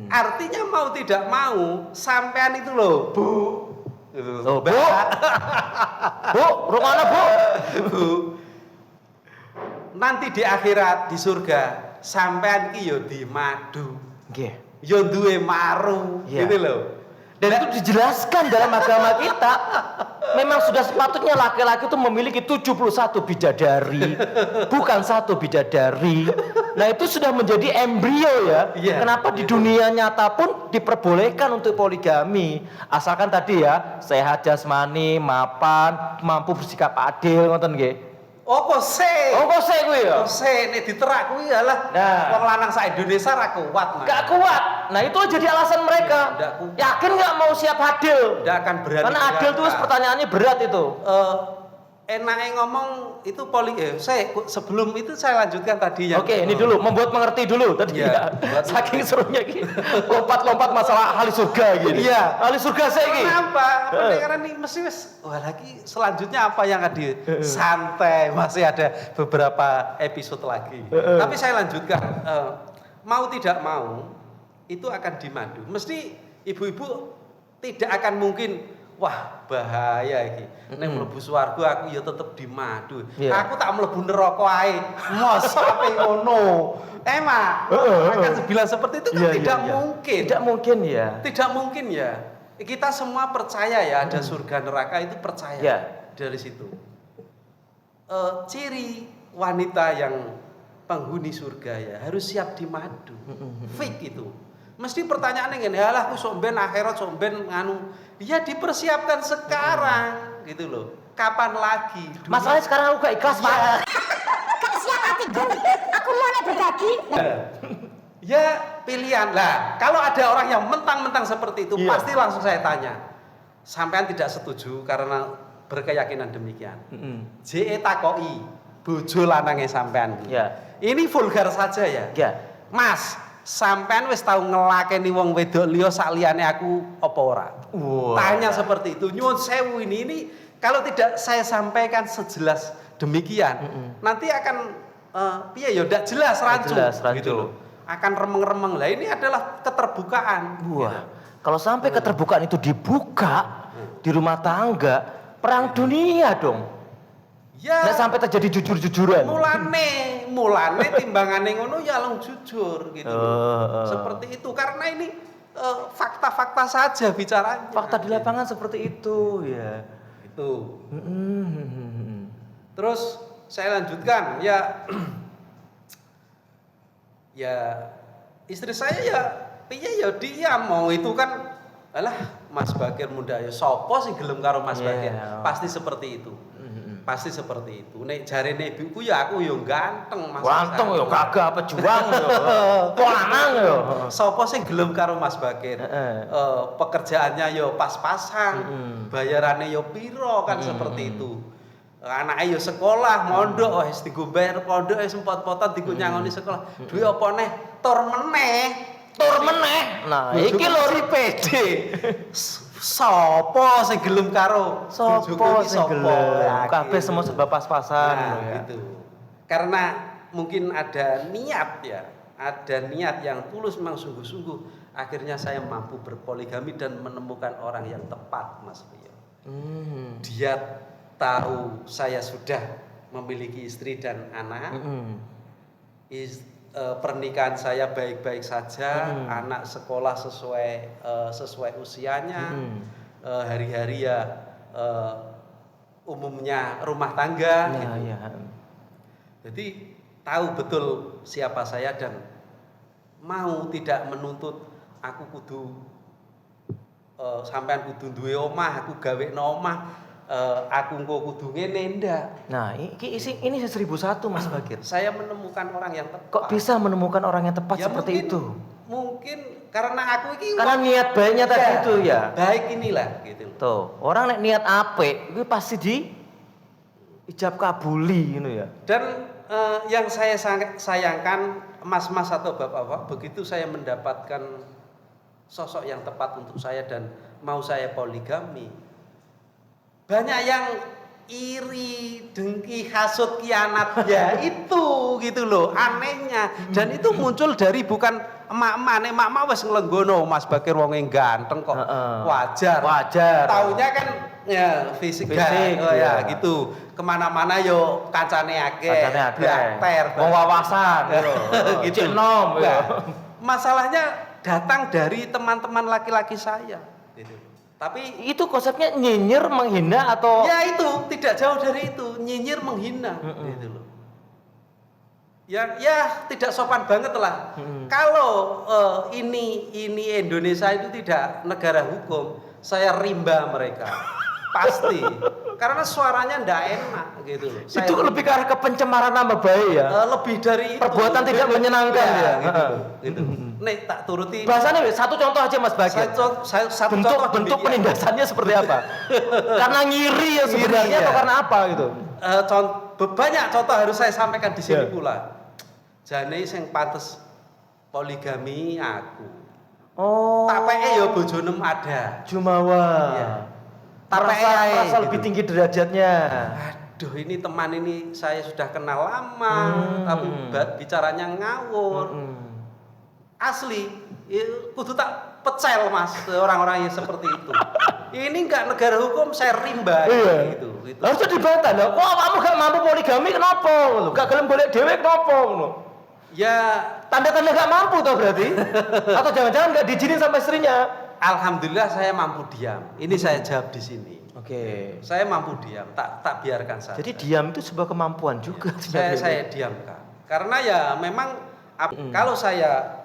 [SPEAKER 2] Artinya mau tidak mau sampean itu loh, Bu.
[SPEAKER 1] Bu. Bu, rumana Bu.
[SPEAKER 2] Bu. Nanti di akhirat di surga sampean ki yo dimadu.
[SPEAKER 1] Nggih.
[SPEAKER 2] Yo duwe maru, gitu loh.
[SPEAKER 1] Dan itu dijelaskan dalam agama kita. Memang sudah sepatutnya laki-laki itu memiliki 71 bidadari, bukan 1 bidadari. Nah, itu sudah menjadi embrio ya. Kenapa di dunia nyata pun diperbolehkan untuk poligami, asalkan tadi ya sehat jasmani, mapan, mampu bersikap adil, ngoten nggih.
[SPEAKER 2] Apa sih?
[SPEAKER 1] Apa sih kuwi ya?
[SPEAKER 2] Sih nek diterak kuwi alah. Wong lanang sak Indonesia ra kuat, Mas.
[SPEAKER 1] Gak kuat. Nah, itu jadi alasan mereka. Yakin nggak mau siap adil?
[SPEAKER 2] Nggak akan berani.
[SPEAKER 1] Karena adil tuh pertanyaannya berat itu.
[SPEAKER 2] Enaknya ngomong itu sebelum itu saya lanjutkan tadi yang.
[SPEAKER 1] Oke, ini dulu membuat mengerti dulu tadi ya. Saking serunya gitu. Lompat-lompat masalah ahli surga gini.
[SPEAKER 2] Iya.
[SPEAKER 1] Ahli surga saya gini.
[SPEAKER 2] Kenapa? Karena ini mesti wah lagi selanjutnya apa yang hadir? Santai, masih ada beberapa episode lagi. Tapi saya lanjutkan. Mau tidak mau itu akan dimadu. Mesti ibu-ibu tidak akan mungkin wah bahaya iki. Nek mlebu swarga aku ya tetep dimadu. Aku tak mlebu neraka ae. Mos ape ngono. Mak, akan bilang seperti itu kan tidak mungkin.
[SPEAKER 1] Tidak mungkin ya.
[SPEAKER 2] Tidak mungkin ya. Kita semua percaya ya ada surga neraka itu percaya. Dari situ. Ciri wanita yang penghuni surga ya harus siap dimadu. Fake itu. Mesti pertanyaannya gini, halah aku sok ben akhirat sok ben nganu. Ya dipersiapkan sekarang gitu loh. Kapan lagi?
[SPEAKER 1] Masalahnya sekarang aku gak ikhlas, Pak.
[SPEAKER 3] Gak siap hatiku. Aku mau nek berbagi.
[SPEAKER 2] Ya pilihan lah. Kalau ada orang yang mentang-mentang seperti itu, pasti langsung saya tanya. Sampean tidak setuju karena berkeyakinan demikian. JE takoi bojo lanange sampean. Ini vulgar saja ya. Mas, sampean wis tau ngelakeni wong wedok liya sak liyane aku apa ora? Tanya seperti itu. Nyuwun sewu ini kalau tidak saya sampaikan sejelas demikian, nanti akan piye ya ndak jelas rancu gitu loh. Akan remeng-remeng. Lah ini adalah keterbukaan.
[SPEAKER 1] Wah, kalau sampai keterbukaan itu dibuka di rumah tangga, perang dunia dong.
[SPEAKER 2] Ya,
[SPEAKER 1] nggak sampai terjadi jujur-jujuran.
[SPEAKER 2] Mulane timbangane ngono ya long jujur gitu. Seperti itu karena ini fakta-fakta saja bicaranya.
[SPEAKER 1] Fakta di lapangan seperti itu ya.
[SPEAKER 2] Itu. Terus saya lanjutkan ya. Ya istri saya ya piye ya diam mau itu kan alah Mas Bakir muda ya sapa sing gelem karo Mas Bakir. Pasti seperti itu. Pasti seperti itu. Nek jarene ibuku ya aku ya ganteng Mas.
[SPEAKER 1] Ganteng ya kagak pejuang ya. Lanang ya.
[SPEAKER 2] Sapa sing gelem karo Mas Bakir? Pekerjaannya ya pas-pasan. Bayarannya ya piro kan seperti itu. Anake ya sekolah, mondok wis digo bayar pondok wis empot-potan digo nyangoni sekolah. Duwe apa neh? Tur meneh. Nah, iki lho PD. Sopo sing gelem karo
[SPEAKER 1] Sopo sing gelem? Kabeh semua serba pas-pasan
[SPEAKER 2] ya. Gitu. Karena mungkin ada niat ya, ada niat yang tulus memang sungguh-sungguh. Akhirnya saya mampu berpoligami dan menemukan orang yang tepat, Mas Rio. Dia tahu saya sudah memiliki istri dan anak. Pernikahan saya baik-baik saja, anak sekolah sesuai usianya, hari-hari ya umumnya rumah tangga. Gitu. Jadi tahu betul siapa saya dan mau tidak menuntut aku kudu sampean kudu duwe omah, aku gawe omah. Aku engko kudu ngene ndak.
[SPEAKER 1] Nah, ini 1001 Mas Bakir.
[SPEAKER 2] Saya menemukan orang yang tepat.
[SPEAKER 1] Kok bisa menemukan orang yang tepat
[SPEAKER 2] ya
[SPEAKER 1] seperti itu?
[SPEAKER 2] Mungkin karena aku ini
[SPEAKER 1] karena niat baiknya tadi itu ya.
[SPEAKER 2] Baik inilah gitu.
[SPEAKER 1] Tuh, orang nek niat apik itu pasti di ijab kabuli gitu ya.
[SPEAKER 2] Dan yang saya sayangkan mas-mas atau bapak-bapak begitu saya mendapatkan sosok yang tepat untuk saya dan mau saya poligami. Banyak yang iri, dengki, hasut, kianat ya itu gitu loh anehnya. Dan itu muncul dari bukan emak-emak, nek emak-emak wis nglenggono Mas Bakir wong ganteng kok. Wajar. Taunya kan ya fisik ya gitu. Kemana-mana yo kancane akeh.
[SPEAKER 1] Wong wawasan
[SPEAKER 2] gitu.
[SPEAKER 1] Nom ya.
[SPEAKER 2] Masalahnya datang dari teman-teman laki-laki saya gitu. Tapi
[SPEAKER 1] itu konsepnya nyinyir menghina atau
[SPEAKER 2] ya itu tidak jauh dari itu, nyinyir menghina gitu loh. Ya tidak sopan banget lah. Kalau ini Indonesia itu tidak negara hukum, saya rimba mereka. Pasti. Karena suaranya ndak enak gitu loh.
[SPEAKER 1] Itu lebih ke arah pencemaran nama baik ya.
[SPEAKER 2] Lebih dari itu.
[SPEAKER 1] Perbuatan tidak menyenangkan ya.
[SPEAKER 2] Gitu. Nih tak turuti.
[SPEAKER 1] Bahasanya satu contoh aja Mas Bakir. Bentuk penindasannya seperti apa? Karena ngiri ya sebenarnya atau karena apa gitu?
[SPEAKER 2] Banyak contoh harus saya sampaikan di sini pula. Jane sing pantes poligami aku.
[SPEAKER 1] Oh.
[SPEAKER 2] Tapeke ya bojonem ada.
[SPEAKER 1] Jumawa. Iya. Merasa lebih tinggi derajatnya.
[SPEAKER 2] Aduh, ini teman ini saya sudah kenal lama, tapi bicaranya ngawur. Asli, kudu tak pecel Mas orang-orang yang seperti itu. Ini enggak negara hukum, saya rimba gitu.
[SPEAKER 1] Harusnya dibantah loh. Kok kamu gak mampu poligami kenapa? Gak gelem golek dhewe kenapa? Ya, tanda-tanda gak mampu toh berarti? Atau jangan-jangan gak diizinin sama istrinya?
[SPEAKER 2] Alhamdulillah saya mampu diam. Ini saya jawab di sini.
[SPEAKER 1] Oke.
[SPEAKER 2] Saya mampu diam, tak biarkan saja.
[SPEAKER 1] Jadi diam itu sebuah kemampuan juga.
[SPEAKER 2] Saya diamkan. Karena ya memang kalau saya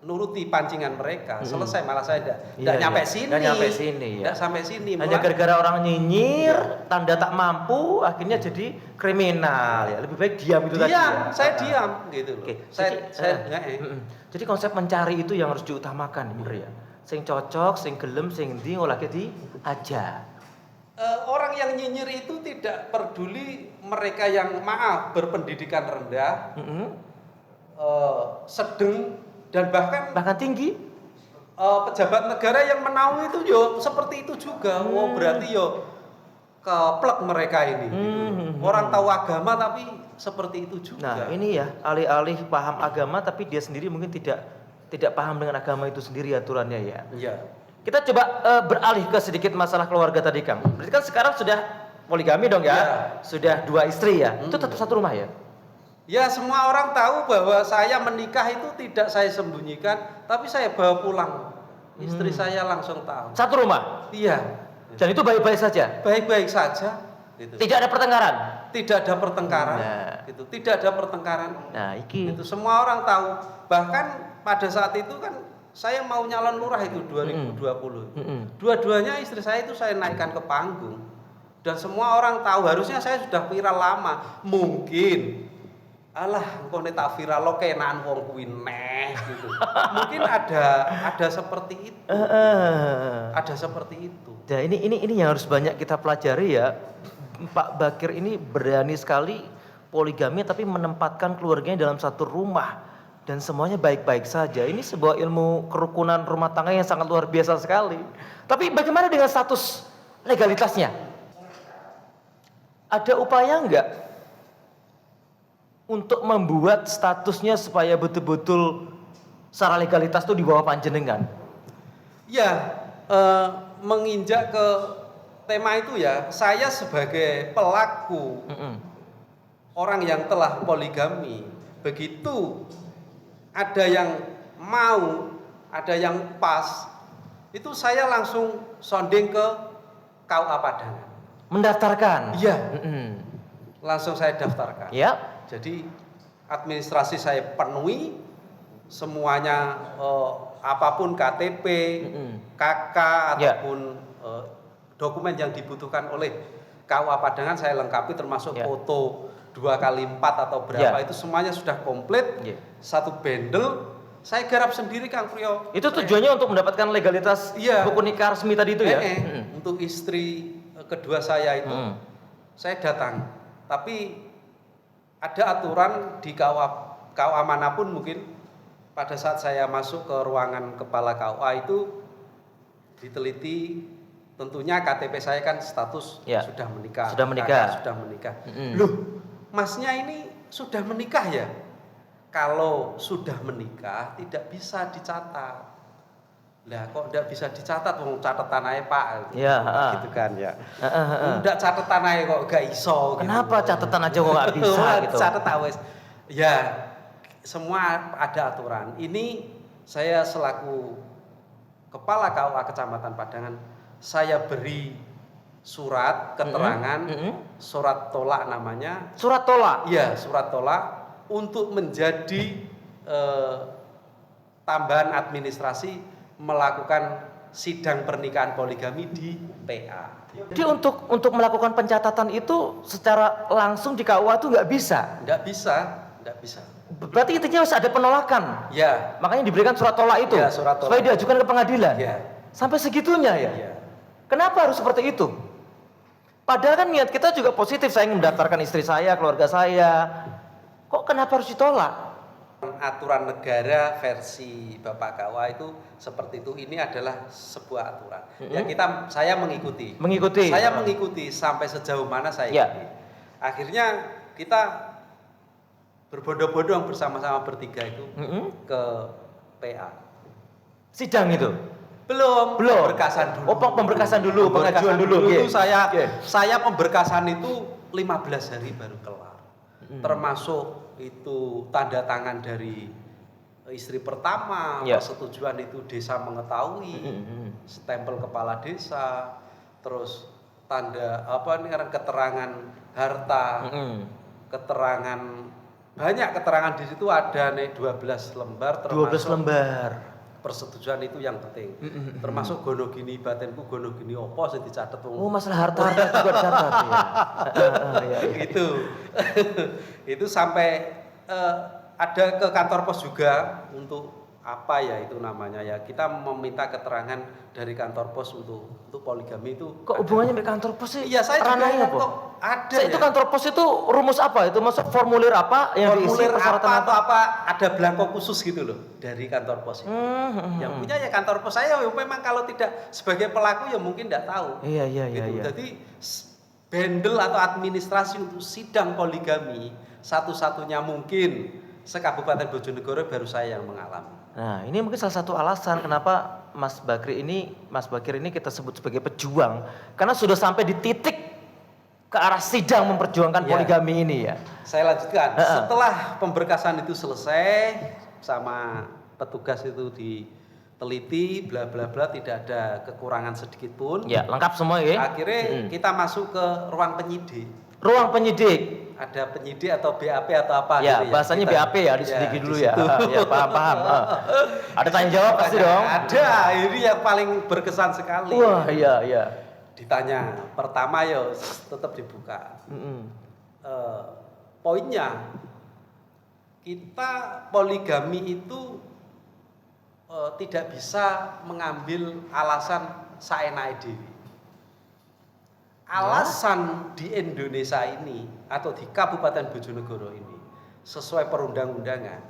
[SPEAKER 2] nuruti pancingan mereka, selesai malah saya tidak nyampe sini.
[SPEAKER 1] Tidak nyampe sini ya.
[SPEAKER 2] Tidak sampai sini.
[SPEAKER 1] Hanya gara-gara orang nyinyir, tanda tak mampu, akhirnya jadi kriminal ya. Lebih baik diam itu tadi.
[SPEAKER 2] Diam, saya diam gitu loh.
[SPEAKER 1] Oke.
[SPEAKER 2] Jadi
[SPEAKER 1] konsep mencari itu yang harus diutamakan, bener ya. Sing cocok, sing gelem, sing ndi ngolahke di aja.
[SPEAKER 2] Orang yang nyinyir itu tidak peduli mereka yang maaf berpendidikan rendah, sedang dan bahkan
[SPEAKER 1] tinggi.
[SPEAKER 2] Pejabat negara yang menaungi itu yo seperti itu juga. Oh berarti yo keplek mereka ini. Gitu. Orang tahu agama tapi seperti itu juga.
[SPEAKER 1] Nah ini ya alih-alih paham agama tapi dia sendiri mungkin tidak paham dengan agama itu sendiri aturannya ya.
[SPEAKER 2] Iya.
[SPEAKER 1] Kita coba beralih ke sedikit masalah keluarga tadi Kang. Berarti kan sekarang sudah poligami dong ya?
[SPEAKER 2] Ya.
[SPEAKER 1] Sudah 2 istri ya? Itu tetap satu rumah ya?
[SPEAKER 2] Ya semua orang tahu bahwa saya menikah itu tidak saya sembunyikan, tapi saya bawa pulang. Istri saya langsung tahu.
[SPEAKER 1] Satu rumah?
[SPEAKER 2] Iya.
[SPEAKER 1] Dan itu baik-baik saja?
[SPEAKER 2] Baik-baik saja. Gitu.
[SPEAKER 1] Tidak ada pertengkaran?
[SPEAKER 2] Tidak ada pertengkaran.
[SPEAKER 1] Nah.
[SPEAKER 2] Gitu. Tidak ada pertengkaran.
[SPEAKER 1] Nah, iki.
[SPEAKER 2] Itu semua orang tahu. Bahkan pada saat itu kan saya mau nyalon lurah itu 2020. Dua-duanya istri saya itu saya naikkan ke panggung. Dan semua orang tahu, harusnya saya sudah viral lama. Mungkin alah engko nek tak viral lo kenaan wong kuwi neh gitu. Mungkin ada seperti itu. Ada seperti itu.
[SPEAKER 1] Nah, ini yang harus banyak kita pelajari ya. Pak Bakir ini berani sekali poligami tapi menempatkan keluarganya dalam satu rumah dan semuanya baik-baik saja. Ini sebuah ilmu kerukunan rumah tangga yang sangat luar biasa sekali. Tapi bagaimana dengan status legalitasnya? Ada upaya enggak untuk membuat statusnya supaya betul-betul secara legalitas itu di bawah panjenengan?
[SPEAKER 2] Ya, menginjak ke tema itu ya, saya sebagai pelaku orang yang telah poligami, begitu ada yang mau, ada yang pas, itu saya langsung sounding ke KUA Padangan.
[SPEAKER 1] Mendaftarkan?
[SPEAKER 2] Iya, langsung saya daftarkan.
[SPEAKER 1] Ya.
[SPEAKER 2] Jadi administrasi saya penuhi, semuanya apapun KTP, KK ataupun dokumen yang dibutuhkan oleh KUA Padangan saya lengkapi termasuk foto 2x4 atau berapa itu semuanya sudah komplit. Satu bendel saya garap sendiri Kang Priyo.
[SPEAKER 1] Itu tujuannya untuk mendapatkan legalitas buku nikah resmi tadi itu ya?
[SPEAKER 2] Untuk istri kedua saya itu saya datang. Tapi ada aturan di KUA manapun mungkin pada saat saya masuk ke ruangan kepala KUA itu diteliti tentunya KTP saya kan status sudah menikah.
[SPEAKER 1] Sudah menikah.
[SPEAKER 2] Sudah menikah. Loh, masnya ini sudah menikah ya? Kalau sudah menikah tidak bisa dicatat. Lah kok tidak bisa dicatat wong catatan ae Pak gitu kan ya. Ndak catatan ae kok gak iso gitu.
[SPEAKER 1] Kenapa catatan aja kok gak bisa gitu?
[SPEAKER 2] Catet wis. Ya semua ada aturan. Ini saya selaku kepala KUA Kecamatan Padangan saya beri surat keterangan, surat tolak namanya.
[SPEAKER 1] Surat tolak?
[SPEAKER 2] Iya, surat tolak untuk menjadi tambahan administrasi melakukan sidang pernikahan poligami di PA.
[SPEAKER 1] Jadi untuk melakukan pencatatan itu secara langsung di KUA itu nggak bisa?
[SPEAKER 2] Nggak bisa.
[SPEAKER 1] Berarti intinya harus ada penolakan?
[SPEAKER 2] Ya.
[SPEAKER 1] Makanya diberikan surat tolak itu?
[SPEAKER 2] Ya, surat tolak.
[SPEAKER 1] Supaya diajukan ke pengadilan?
[SPEAKER 2] Ya.
[SPEAKER 1] Sampai segitunya ya?
[SPEAKER 2] Ya.
[SPEAKER 1] Kenapa harus seperti itu? Padahal kan niat kita juga positif, saya ingin mendaftarkan istri saya, keluarga saya. Kok kenapa harus ditolak?
[SPEAKER 2] Aturan negara versi Bapak KUA itu seperti itu. Ini adalah sebuah aturan. Ya saya mengikuti. Saya mengikuti sampai sejauh mana saya ikuti. Akhirnya kita berbondong-bondong bersama-sama bertiga itu ke PA.
[SPEAKER 1] Sidang itu?
[SPEAKER 2] Belum. Pemberkasan dulu.
[SPEAKER 1] Pemberkasan dulu, pengajuan dulu.
[SPEAKER 2] Itu saya pemberkasan itu 15 hari baru kelar. Termasuk itu tanda tangan dari istri pertama, persetujuan itu desa mengetahui, stempel kepala desa, terus tanda keterangan harta, keterangan banyak keterangan di situ ada nih 12 lembar termasuk
[SPEAKER 1] 12 lembar.
[SPEAKER 2] Persetujuan itu yang penting. Termasuk gono gini batinku gono gini opo sing dicatet wong.
[SPEAKER 1] Oh, masalah harta juga dicatat ya. Itu
[SPEAKER 2] sampai ada ke kantor pos juga untuk apa ya itu namanya ya. Kita meminta keterangan dari kantor pos untuk poligami itu.
[SPEAKER 1] Kok hubungannya dengan kantor pos sih?
[SPEAKER 2] Iya, saya juga kok ada.
[SPEAKER 1] Itu kantor pos itu rumus apa? Itu masuk formulir apa yang diisi persyaratan
[SPEAKER 2] atau apa? Ada belangko khusus gitu loh dari kantor pos itu. Yang punya ya kantor pos saya memang kalau tidak sebagai pelaku ya mungkin tidak tahu.
[SPEAKER 1] Iya.
[SPEAKER 2] Jadi bendel atau administrasi untuk sidang poligami satu-satunya mungkin se-Kabupaten Bojonegoro baru saya yang mengalami.
[SPEAKER 1] Nah, ini mungkin salah satu alasan kenapa Mas Bakir ini kita sebut sebagai pejuang, karena sudah sampai di titik ke arah sidang memperjuangkan poligami ini ya.
[SPEAKER 2] Saya lanjutkan. Setelah pemberkasan itu selesai sama petugas itu diteliti bla bla bla tidak ada kekurangan sedikit pun.
[SPEAKER 1] Ya, lengkap semua ya.
[SPEAKER 2] Akhirnya kita masuk ke ruang penyidik.
[SPEAKER 1] Ruang penyidik.
[SPEAKER 2] ada penyidik atau BAP atau apa
[SPEAKER 1] Ya,
[SPEAKER 2] gitu
[SPEAKER 1] bahasanya
[SPEAKER 2] Kita-
[SPEAKER 1] BAP ya, diselidiki
[SPEAKER 2] di
[SPEAKER 1] dulu ya.
[SPEAKER 2] situ.
[SPEAKER 1] Ya, paham. Ada tanya jawab pasti dong.
[SPEAKER 2] Ada, ini yang paling berkesan sekali.
[SPEAKER 1] Wah, iya.
[SPEAKER 2] Ditanya, pertama ya tetap dibuka. Poinnya, kita poligami itu tidak bisa mengambil alasan saenake dhewe. Alasan di Indonesia ini atau di Kabupaten Bojonegoro ini sesuai perundang-undangan.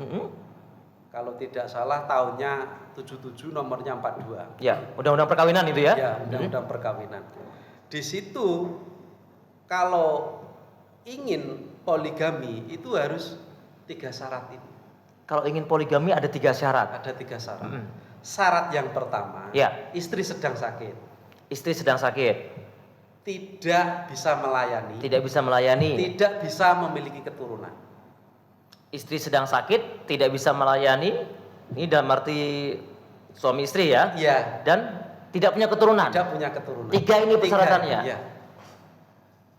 [SPEAKER 2] Kalau tidak salah tahunnya 77 nomornya 42.
[SPEAKER 1] Ya, undang-undang perkawinan itu ya?
[SPEAKER 2] Ya, undang-undang perkawinan. Di situ kalau ingin poligami itu harus 3 syarat ini.
[SPEAKER 1] Kalau ingin poligami ada 3 syarat.
[SPEAKER 2] Ada 3 syarat. Syarat yang pertama,
[SPEAKER 1] Ya.
[SPEAKER 2] istri sedang sakit,
[SPEAKER 1] Istri sedang sakit,
[SPEAKER 2] tidak bisa melayani,
[SPEAKER 1] tidak bisa melayani.
[SPEAKER 2] tidak bisa memiliki keturunan.
[SPEAKER 1] Istri sedang sakit, tidak bisa melayani. Ini dalam arti suami istri ya?
[SPEAKER 2] Iya.
[SPEAKER 1] Dan tidak punya keturunan.
[SPEAKER 2] Tidak punya keturunan.
[SPEAKER 1] 3 ini persyaratannya.
[SPEAKER 2] Iya.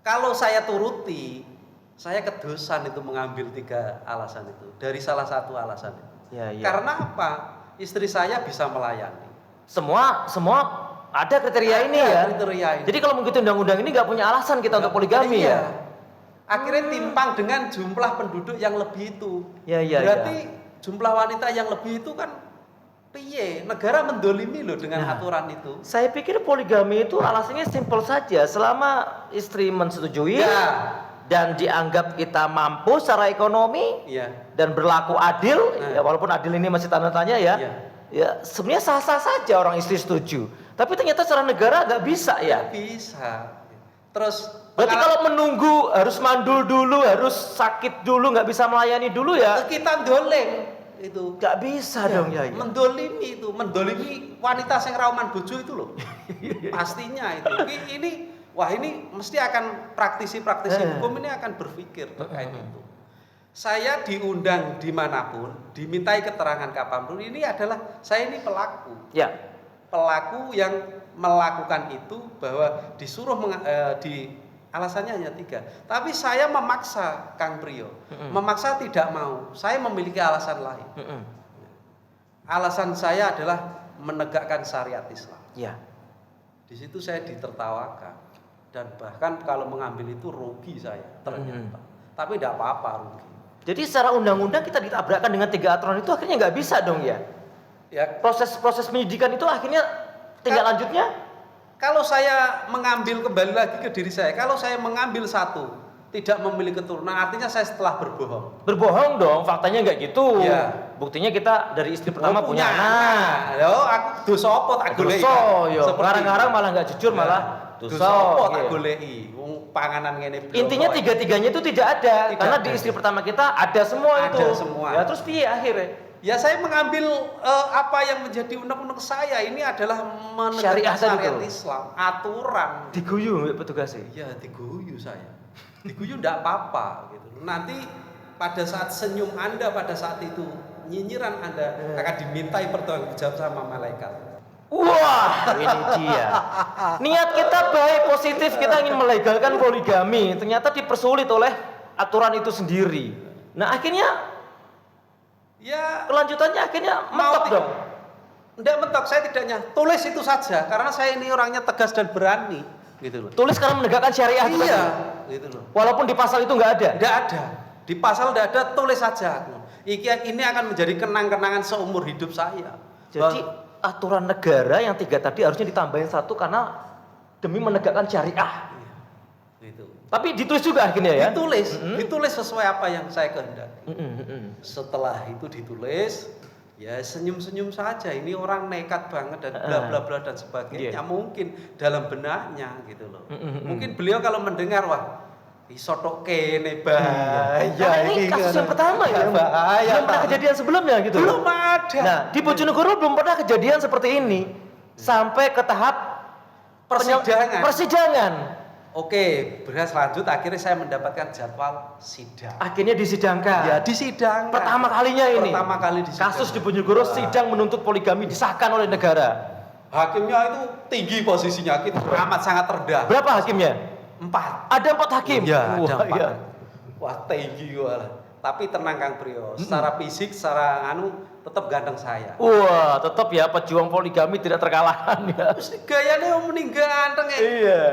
[SPEAKER 2] Kalau saya turuti, saya kedosan itu mengambil 3 alasan itu dari salah satu alasan itu.
[SPEAKER 1] Ya.
[SPEAKER 2] Karena apa? Istri saya bisa melayani.
[SPEAKER 1] Semua ada kriteria ini
[SPEAKER 2] Ada
[SPEAKER 1] ya.
[SPEAKER 2] kriteria ini.
[SPEAKER 1] Jadi kalau mengikuti undang-undang ini nggak punya alasan kita untuk poligami
[SPEAKER 2] Iya.
[SPEAKER 1] ya.
[SPEAKER 2] Akhirnya timpang dengan jumlah penduduk yang lebih itu.
[SPEAKER 1] Iya.
[SPEAKER 2] Berarti jumlah wanita yang lebih itu kan piye? Negara mendolimi loh dengan aturan itu.
[SPEAKER 1] Saya pikir poligami itu alasannya simpel saja. Selama istri mensetujui
[SPEAKER 2] Ya.
[SPEAKER 1] dan dianggap kita mampu secara ekonomi
[SPEAKER 2] Iya.
[SPEAKER 1] dan berlaku adil,
[SPEAKER 2] Nah.
[SPEAKER 1] ya walaupun adil ini masih tanda tanya ya.
[SPEAKER 2] Iya.
[SPEAKER 1] Ya sebenarnya sah-sah saja orang istri setuju. Tapi ternyata secara negara nggak bisa ya.
[SPEAKER 2] Nggak bisa. Terus
[SPEAKER 1] Berarti kalau menunggu harus mandul dulu, harus sakit dulu, nggak bisa melayani dulu ya.
[SPEAKER 2] kita doleng itu.
[SPEAKER 1] Nggak bisa dong ya.
[SPEAKER 2] Mendolimi itu, mendolimi wanita sing rauman bojo itu loh. Pastinya itu. Ini mesti akan praktisi-praktisi hukum ini akan berpikir terkait itu. Saya diundang dimanapun, dimintai keterangan kapanpun, ini adalah saya ini pelaku.
[SPEAKER 1] Ya.
[SPEAKER 2] Pelaku yang melakukan itu bahwa disuruh alasannya hanya 3. Tapi saya memaksa Kang Priyo, memaksa tidak mau. Saya memiliki alasan lain. Alasan saya adalah menegakkan syariat Islam.
[SPEAKER 1] Ya.
[SPEAKER 2] Di situ saya ditertawakan dan bahkan kalau mengambil itu rugi saya ternyata. Tapi tidak apa-apa rugi.
[SPEAKER 1] Jadi secara undang-undang kita ditabrakkan dengan 3 aturan itu akhirnya nggak bisa dong ya.
[SPEAKER 2] Ya,
[SPEAKER 1] Proses penyidikan itu akhirnya tinggal lanjutnya.
[SPEAKER 2] kalau saya mengambil kembali lagi ke diri saya, kalau saya mengambil satu tidak memiliki keturunan, artinya saya setelah berbohong.
[SPEAKER 1] Berbohong dong, faktanya nggak gitu.
[SPEAKER 2] Iya.
[SPEAKER 1] Buktinya kita dari istri pertama punya anak.
[SPEAKER 2] anak. Yo, aku dosa apa tak goleki?
[SPEAKER 1] Dosa, yo. Ngarang-ngarang malah nggak jujur, malah dosa.
[SPEAKER 2] Dosa apa tak
[SPEAKER 1] Iya.
[SPEAKER 2] goleki? Wong panganan ngene blok.
[SPEAKER 1] Intinya 3-3-nya itu tidak ada,
[SPEAKER 2] Tidak
[SPEAKER 1] karena
[SPEAKER 2] ada.
[SPEAKER 1] di istri pertama kita ada semua
[SPEAKER 2] Ada
[SPEAKER 1] itu.
[SPEAKER 2] semua.
[SPEAKER 1] Ya terus piye akhirnya?
[SPEAKER 2] Ya saya mengambil apa yang menjadi undang-undang saya ini adalah
[SPEAKER 1] Syariah
[SPEAKER 2] menegakkan
[SPEAKER 1] tadi
[SPEAKER 2] syariat
[SPEAKER 1] tuh.
[SPEAKER 2] Islam, aturan.
[SPEAKER 1] Diguyu mbak petugasnya.
[SPEAKER 2] Ya diguyu saya. Diguyu enggak apa-apa gitu. Nanti pada saat senyum Anda pada saat itu nyinyiran Anda akan dimintai pertanggungjawab sama malaikat.
[SPEAKER 1] Wah, ini dia. Niat kita baik, positif, kita ingin melegalkan poligami, ternyata dipersulit oleh aturan itu sendiri. Nah, akhirnya
[SPEAKER 2] Ya
[SPEAKER 1] kelanjutannya akhirnya
[SPEAKER 2] mau
[SPEAKER 1] mentok dong.
[SPEAKER 2] Enggak mentok, saya tidaknya tulis itu saja karena saya ini orangnya tegas dan berani gitu loh.
[SPEAKER 1] Tulis karena menegakkan syariah.
[SPEAKER 2] Iya, gitu loh.
[SPEAKER 1] Walaupun di pasal itu nggak ada.
[SPEAKER 2] Enggak ada. Di pasal enggak ada, tulis saja. Ini akan menjadi kenang-kenangan seumur hidup saya.
[SPEAKER 1] Jadi aturan negara yang 3 tadi harusnya ditambahin 1 karena demi menegakkan syariah.
[SPEAKER 2] Gitu.
[SPEAKER 1] Tapi ditulis juga akhirnya ya.
[SPEAKER 2] Ditulis sesuai apa yang saya kehendaki. Setelah itu ditulis, ya senyum-senyum saja. Ini orang nekat banget dan bla bla bla dan sebagainya. Mungkin dalam benaknya gitu loh. Mungkin beliau kalau mendengar wah, iso tok kene bahaya.
[SPEAKER 1] Karena ini kasus yang pertama ya.
[SPEAKER 2] Bahaya.
[SPEAKER 1] Belum pernah kejadian sebelumnya gitu.
[SPEAKER 2] Belum ada.
[SPEAKER 1] Nah, di Bojonegoro belum pernah kejadian seperti ini sampai ke tahap persidangan.
[SPEAKER 2] Oke, beras lanjut. Akhirnya saya mendapatkan jadwal sidang.
[SPEAKER 1] Akhirnya disidangkan.
[SPEAKER 2] Ya, disidangkan.
[SPEAKER 1] Pertama kalinya ini.
[SPEAKER 2] Pertama kali disidangkan.
[SPEAKER 1] Kasus di Bojonegoro sidang menuntut poligami disahkan oleh negara.
[SPEAKER 2] Hakimnya itu tinggi posisinya, kita amat sangat rendah.
[SPEAKER 1] Berapa hakimnya?
[SPEAKER 2] 4.
[SPEAKER 1] Ada 4 hakim.
[SPEAKER 2] Iya, ada
[SPEAKER 1] Wah,
[SPEAKER 2] 4.
[SPEAKER 1] iya.
[SPEAKER 2] Wah, tinggi gua lah. Tapi tenang Kang Priyo, secara fisik, secara tetap ganteng saya.
[SPEAKER 1] Wah, tetap ya pejuang poligami tidak terkalahkan ya.
[SPEAKER 2] Terus gayanya mending ganteng ya.
[SPEAKER 1] Iya.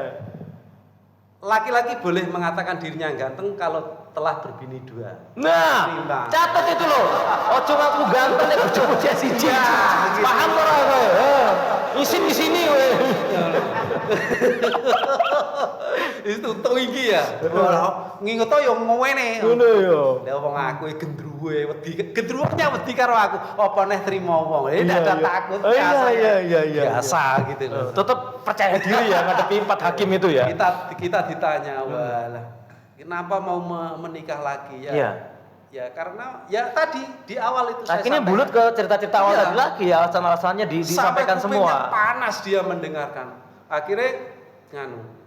[SPEAKER 2] Laki-laki boleh mengatakan dirinya ganteng kalau telah berbini 2.
[SPEAKER 1] Nah,
[SPEAKER 2] Berimbang.
[SPEAKER 1] catat itu loh. Ojo ngaku ganteng nek bojomu cek siji.
[SPEAKER 2] gitu.
[SPEAKER 1] Paham ora kowe? Isin di sini kowe.
[SPEAKER 2] Itu tinggi ya. Wah, nginget to yo ngene.
[SPEAKER 1] Ngono ya.
[SPEAKER 2] Lah wong aku gendruwe wedi. Gendruwenya wedi karo aku. Apa neh trimo wong. Ndak ada takut biasa.
[SPEAKER 1] Iya.
[SPEAKER 2] Biasa gitu loh.
[SPEAKER 1] Tetap percaya diri ya ngadepi 4 hakim itu ya.
[SPEAKER 2] Kita ditanya, walah, kenapa mau menikah lagi ya?
[SPEAKER 1] Iya.
[SPEAKER 2] Ya karena ya tadi di awal itu
[SPEAKER 1] Akhirnya
[SPEAKER 2] saya
[SPEAKER 1] bulut ke cerita-cerita awal
[SPEAKER 2] Iya.
[SPEAKER 1] tadi lagi ya, alasan-alasannya disampaikan
[SPEAKER 2] sampai kupingnya
[SPEAKER 1] semua.
[SPEAKER 2] panas dia mendengarkan. Akhirnya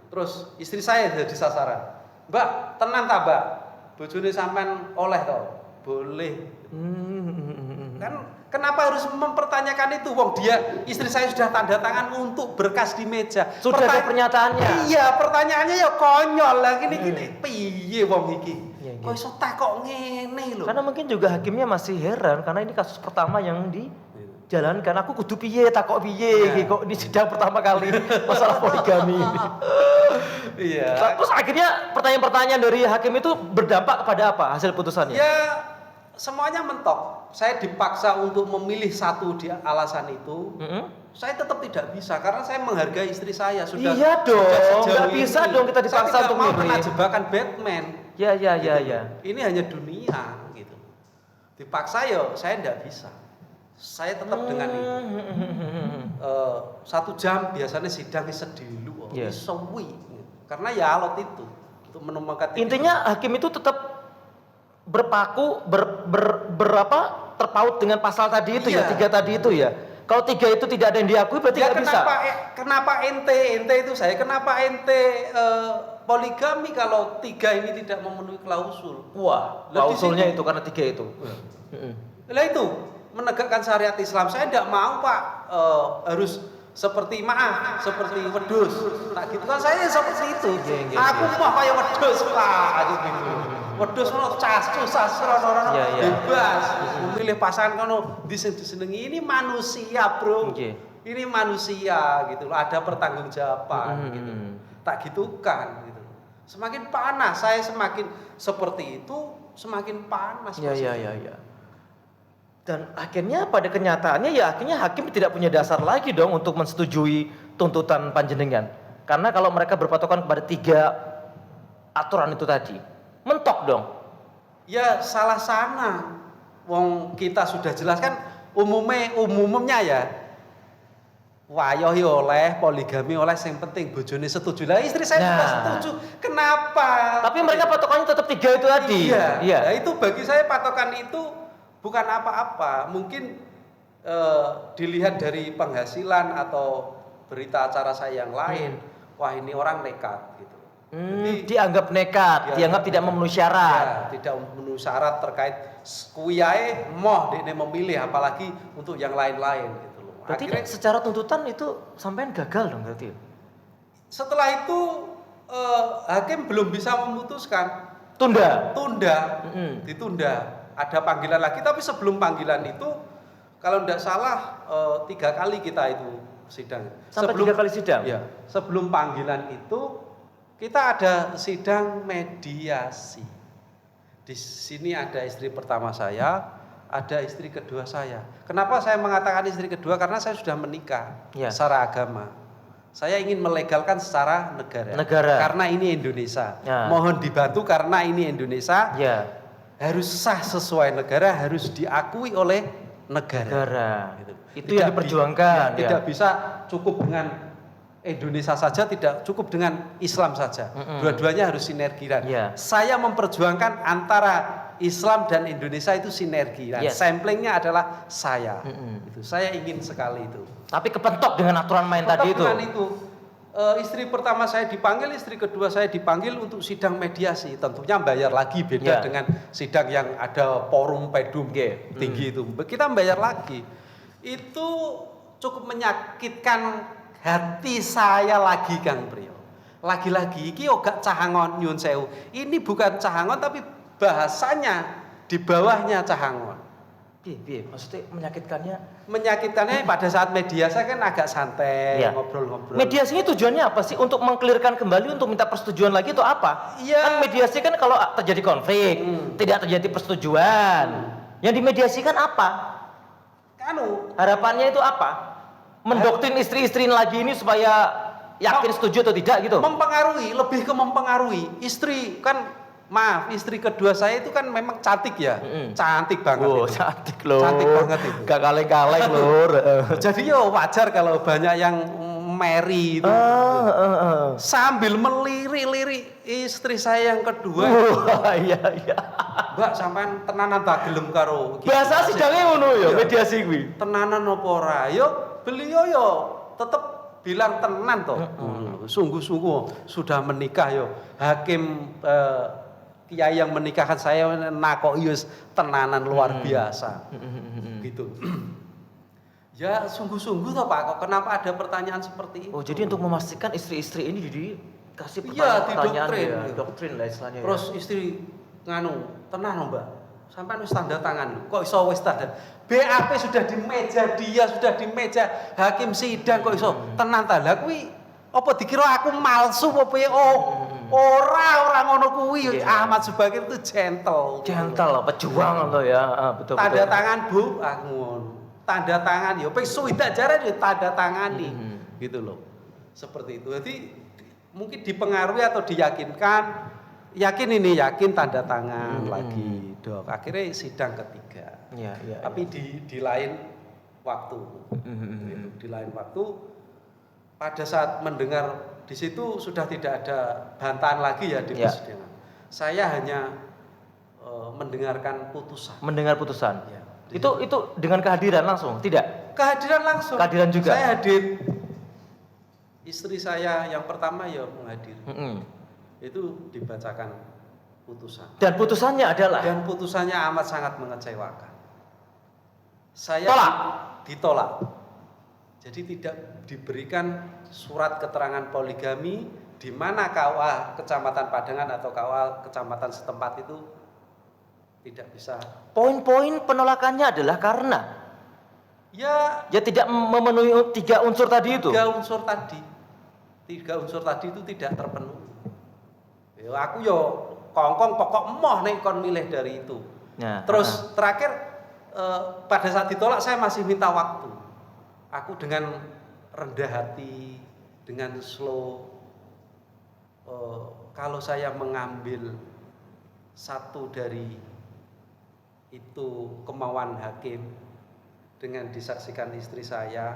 [SPEAKER 2] terus istri saya jadi sasaran. Mbak, tenang tak Mbak? Bojone sampean oleh toh? Boleh. Kan kenapa harus mempertanyakan itu? Wong dia istri saya sudah tanda tangan untuk berkas di meja.
[SPEAKER 1] Sudah ada pernyataannya.
[SPEAKER 2] Iya, pertanyaannya ya konyol lah gini piye wong iki?
[SPEAKER 1] Iya.
[SPEAKER 2] Kok iso takok ngene lho.
[SPEAKER 1] Karena mungkin juga hakimnya masih heran karena ini kasus pertama yang dijalankan. Aku kudu piye takok piye iki kok ini sidang pertama kali masalah poligami ini.
[SPEAKER 2] Iya.
[SPEAKER 1] Terus akhirnya pertanyaan-pertanyaan dari hakim itu berdampak kepada apa hasil putusannya?
[SPEAKER 2] Ya semuanya mentok. Saya dipaksa untuk memilih satu di alasan itu. Saya tetap tidak bisa karena saya menghargai istri saya sudah.
[SPEAKER 1] Iya dong,
[SPEAKER 2] sudah sejauh
[SPEAKER 1] nggak bisa
[SPEAKER 2] ini.
[SPEAKER 1] dong kita dipaksa
[SPEAKER 2] saya tidak
[SPEAKER 1] untuk
[SPEAKER 2] mau
[SPEAKER 1] milih.
[SPEAKER 2] kena jebakan Batman.
[SPEAKER 1] Ya.
[SPEAKER 2] Ini hanya dunia gitu. Dipaksa ya saya tidak bisa. Saya tetap dengan itu. 1 jam biasanya sidang sedilu.
[SPEAKER 1] Iya.
[SPEAKER 2] Sewi. Karena ya alot itu untuk menemukan
[SPEAKER 1] Intinya hakim itu tetap berpaku terpaut dengan pasal tadi itu ya,
[SPEAKER 2] Iya.
[SPEAKER 1] 3 tadi itu ya. Kalau 3 itu tidak ada yang diakui berarti
[SPEAKER 2] ya
[SPEAKER 1] nggak bisa.
[SPEAKER 2] kenapa ente itu saya kenapa ente poligami kalau 3 ini tidak memenuhi klausul?
[SPEAKER 1] Wah,
[SPEAKER 2] Lah, di
[SPEAKER 1] klausulnya
[SPEAKER 2] situ.
[SPEAKER 1] itu karena 3 itu.
[SPEAKER 2] Lah itu menegakkan syariat Islam. Saya tidak mau Pak harus seperti seperti wedhus. Tak gitu kan saya seperti itu.
[SPEAKER 1] Iya.
[SPEAKER 2] Aku mah kaya wedhus Pak gitu. Wedhus ngono cascu sastra
[SPEAKER 1] Iya.
[SPEAKER 2] bebas. Memilih pasangan kono disenengi ini manusia, Bro.
[SPEAKER 1] Oke.
[SPEAKER 2] Ini manusia gitu loh, ada pertanggungjawaban gitu. Tak gitu kan gitu. Semakin panas saya semakin seperti itu, semakin panas.
[SPEAKER 1] Iya. Dan akhirnya pada kenyataannya ya akhirnya hakim tidak punya dasar lagi dong untuk mensetujui tuntutan panjenengan. Karena kalau mereka berpatokan kepada 3 aturan itu tadi, mentok dong.
[SPEAKER 2] Ya salah sana. Wong kita sudah jelaskan umumnya ya. Wayoh oleh poligami oleh yang penting bojone setuju. Lah istri saya juga setuju. Kenapa?
[SPEAKER 1] Tapi mereka patokannya tetap 3 itu tadi.
[SPEAKER 2] Iya. Nah, itu bagi saya patokan itu bukan apa-apa. Mungkin dilihat dari penghasilan atau berita acara saya yang lain. Wah ini orang nekat gitu. Jadi,
[SPEAKER 1] Dianggap nekat, dianggap tidak memenuhi syarat.
[SPEAKER 2] Ya, tidak memenuhi syarat terkait kuyae moh dia memilih apalagi untuk yang lain-lain gitu loh.
[SPEAKER 1] Berarti
[SPEAKER 2] Akhirnya,
[SPEAKER 1] secara tuntutan itu sampean gagal dong berarti.
[SPEAKER 2] setelah itu hakim belum bisa memutuskan.
[SPEAKER 1] Tunda.
[SPEAKER 2] Ditunda. Ada panggilan lagi tapi sebelum panggilan itu kalau tidak salah 3 kali kita itu sidang.
[SPEAKER 1] Sampai 3 kali sidang?
[SPEAKER 2] Ya, sebelum panggilan itu kita ada sidang mediasi. Di sini ada istri pertama saya, ada istri kedua saya. Kenapa saya mengatakan istri kedua? Karena saya sudah menikah secara agama. Saya ingin melegalkan secara negara. Karena ini Indonesia.
[SPEAKER 1] Ya.
[SPEAKER 2] Mohon dibantu karena ini Indonesia.
[SPEAKER 1] Ya.
[SPEAKER 2] Harus sah sesuai negara, harus diakui oleh negara. Gitu.
[SPEAKER 1] Itu yang diperjuangkan.
[SPEAKER 2] Tidak bisa cukup dengan Indonesia saja, tidak cukup dengan Islam saja. Dua-duanya harus sinergi. Saya memperjuangkan antara Islam dan Indonesia itu sinergi. Samplingnya adalah saya. Itu saya ingin sekali itu.
[SPEAKER 1] Tapi kepentok dengan aturan main tadi itu.
[SPEAKER 2] Dengan itu. Istri pertama saya dipanggil, istri kedua saya dipanggil untuk sidang mediasi. Tentunya bayar lagi, beda dengan sidang yang ada forum pedum tinggi itu. Kita bayar lagi. Itu cukup menyakitkan hati saya lagi Kang Priyo. lagi-lagi iki yo gak cahangon nyun sewu. Ini bukan cahangon tapi bahasanya di bawahnya cahangon.
[SPEAKER 1] Piye, maksudnya menyakitkannya?
[SPEAKER 2] Menyakitkannya pada saat mediasi kan agak santai,
[SPEAKER 1] Iya.
[SPEAKER 2] ngobrol-ngobrol.
[SPEAKER 1] Mediasi ini tujuannya apa sih? Untuk mengklirkan kembali, untuk minta persetujuan lagi itu apa?
[SPEAKER 2] Iya.
[SPEAKER 1] Kan mediasi kan kalau terjadi konflik, tidak terjadi persetujuan. Yang dimediasikan apa?
[SPEAKER 2] Kanu,
[SPEAKER 1] Harapannya itu apa? Mendoktrin istri-istri lagi ini supaya yakin setuju atau tidak gitu?
[SPEAKER 2] mempengaruhi, lebih ke mempengaruhi. Istri kan, maaf, istri kedua saya itu kan memang cantik ya, cantik banget.
[SPEAKER 1] Oh,
[SPEAKER 2] itu.
[SPEAKER 1] cantik loh.
[SPEAKER 2] Cantik banget itu.
[SPEAKER 1] Gak kaleng-kaleng loh.
[SPEAKER 2] Jadi yo wajar kalau banyak yang marry itu. Sambil melirik-lirik istri saya yang kedua.
[SPEAKER 1] Wah, iya.
[SPEAKER 2] Mbak sampean tenanan tak gelem karo iki.
[SPEAKER 1] Bahasa sidangnya ngono ya,
[SPEAKER 2] Iya.
[SPEAKER 1] mediasi kuwi.
[SPEAKER 2] Tenanan apa ora? Yo beliau yo tetep bilang tenan toh. Sungguh-sungguh sudah menikah yo. Hakim kiai yang menikahkan saya nakoki wis tenanan luar biasa. Gitu. Ya sungguh-sungguh toh Pak, kok kenapa ada pertanyaan seperti itu?
[SPEAKER 1] Oh, jadi untuk memastikan istri-istri ini dikasih
[SPEAKER 2] Iya,
[SPEAKER 1] pertanyaan
[SPEAKER 2] didoktrin.
[SPEAKER 1] ya, doktrin lah istilahnya.
[SPEAKER 2] Terus istri nganu, tenang loh Mbak. Sampai wis tanda tangan. Kok iso wis tanda? BAP sudah di meja dia, sudah di meja hakim sidang kok iso tenan tanda kuwi apa dikira aku malsu apa ya? Oh, ora ngono kuwi.
[SPEAKER 1] Iya.
[SPEAKER 2] Ahmad Subakir itu gentle.
[SPEAKER 1] Gentle, pejuang loh ya. Betul.
[SPEAKER 2] Tanda tangan Bu, aku ngono. Tanda tangan ya ping suwidak jare ya tanda tangani. Gitu loh. Seperti itu. Jadi mungkin dipengaruhi atau diyakinkan, yakin tanda tangan lagi, Dok. Akhirnya sidang ketiga.
[SPEAKER 1] Iya.
[SPEAKER 2] Tapi di lain waktu. Gitu. Di lain waktu pada saat mendengar di situ sudah tidak ada bantahan lagi ya di persidangan. Saya hanya mendengarkan putusan.
[SPEAKER 1] Mendengar putusan.
[SPEAKER 2] Ya.
[SPEAKER 1] Itu dengan kehadiran langsung, tidak?
[SPEAKER 2] Kehadiran langsung.
[SPEAKER 1] Kehadiran juga?
[SPEAKER 2] Saya hadir. Istri saya yang pertama ya menghadiri. Itu dibacakan putusan.
[SPEAKER 1] Dan putusannya adalah?
[SPEAKER 2] Dan putusannya amat sangat mengecewakan. Saya
[SPEAKER 1] Tolak?
[SPEAKER 2] ditolak. Jadi tidak diberikan surat keterangan poligami di mana KUA Kecamatan Padangan atau KUA Kecamatan setempat itu tidak bisa.
[SPEAKER 1] Poin-poin penolakannya adalah karena
[SPEAKER 2] Ya
[SPEAKER 1] tidak memenuhi 3 unsur tadi itu.
[SPEAKER 2] 3 unsur tadi itu tidak terpenuhi. Ya aku yo kongkong pokok emoh nek kon milih dari itu.
[SPEAKER 1] Nah,
[SPEAKER 2] Terus terakhir pada saat ditolak saya masih minta waktu. Aku dengan rendah hati, dengan slow. Kalau saya mengambil satu dari itu kemauan hakim dengan disaksikan istri saya,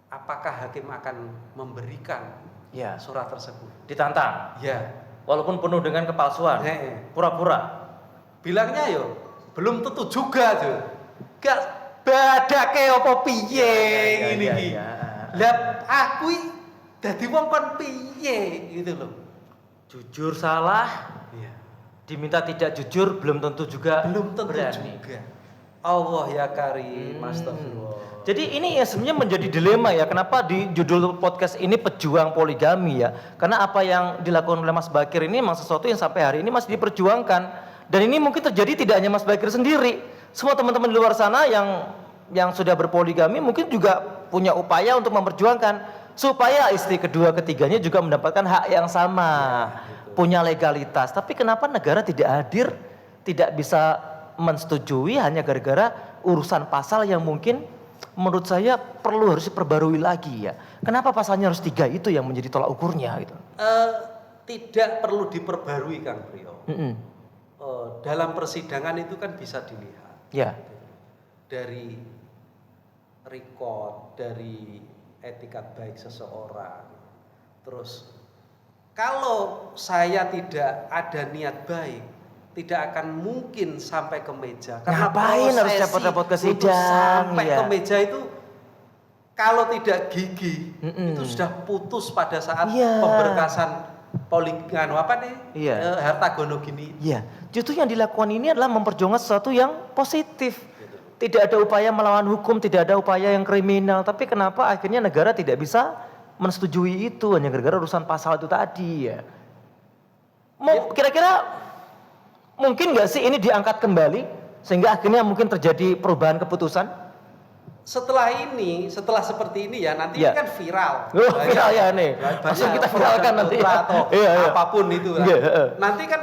[SPEAKER 2] apakah hakim akan memberikan
[SPEAKER 1] ya,
[SPEAKER 2] surat tersebut?
[SPEAKER 1] ditantang.
[SPEAKER 2] Ya,
[SPEAKER 1] Walaupun penuh dengan kepalsuan.
[SPEAKER 2] Pura-pura. Bilangnya yo belum tentu juga tuh. Gak badake apa piye ngene iki. Lah aku dadi wong kon piye gitu loh.
[SPEAKER 1] Jujur salah,
[SPEAKER 2] Iya.
[SPEAKER 1] diminta tidak jujur belum tentu juga
[SPEAKER 2] Belum tentu
[SPEAKER 1] berani.
[SPEAKER 2] juga. Allah ya karim, astagfirullah.
[SPEAKER 1] Jadi ini ya sebenarnya menjadi dilema ya. Kenapa di judul podcast ini pejuang poligami ya? Karena apa yang dilakukan oleh Mas Bakir ini memang sesuatu yang sampai hari ini masih diperjuangkan. Dan ini mungkin terjadi tidak hanya Mas Bakir sendiri. Semua teman-teman di luar sana yang sudah berpoligami mungkin juga punya upaya untuk memperjuangkan supaya istri kedua ketiganya juga mendapatkan hak yang sama, punya legalitas. Tapi kenapa negara tidak hadir, tidak bisa mensetujui hanya gara-gara urusan pasal yang mungkin menurut saya harus diperbarui lagi ya. Kenapa pasalnya harus 3 itu yang menjadi tolak ukurnya gitu?
[SPEAKER 2] Tidak perlu diperbarui Kang Priyo. Dalam persidangan itu kan bisa dilihat.
[SPEAKER 1] Ya.
[SPEAKER 2] Dari record, dari etikat baik seseorang. Terus kalau saya tidak ada niat baik, tidak akan mungkin sampai ke meja. Karena
[SPEAKER 1] ngapain harus
[SPEAKER 2] prosesi
[SPEAKER 1] repot-repot ke
[SPEAKER 2] untuk
[SPEAKER 1] sidang?
[SPEAKER 2] sampai
[SPEAKER 1] Iya.
[SPEAKER 2] ke meja itu kalau tidak gigih itu sudah putus pada saat
[SPEAKER 1] Iya.
[SPEAKER 2] pemberkasan poligami apa nih?
[SPEAKER 1] Iya.
[SPEAKER 2] Harta gono gini.
[SPEAKER 1] Iya, justru yang dilakukan ini adalah memperjuangkan sesuatu yang positif. Tidak ada upaya melawan hukum, tidak ada upaya yang kriminal. Tapi kenapa akhirnya negara tidak bisa mensetujui itu hanya gara-gara urusan pasal itu tadi ya. Kira-kira mungkin nggak sih ini diangkat kembali sehingga akhirnya mungkin terjadi perubahan keputusan?
[SPEAKER 2] Setelah seperti ini ya nanti ini kan viral.
[SPEAKER 1] Viral ya nih. Langsung kita viralkan nanti.
[SPEAKER 2] Atau apapun itu. Nanti kan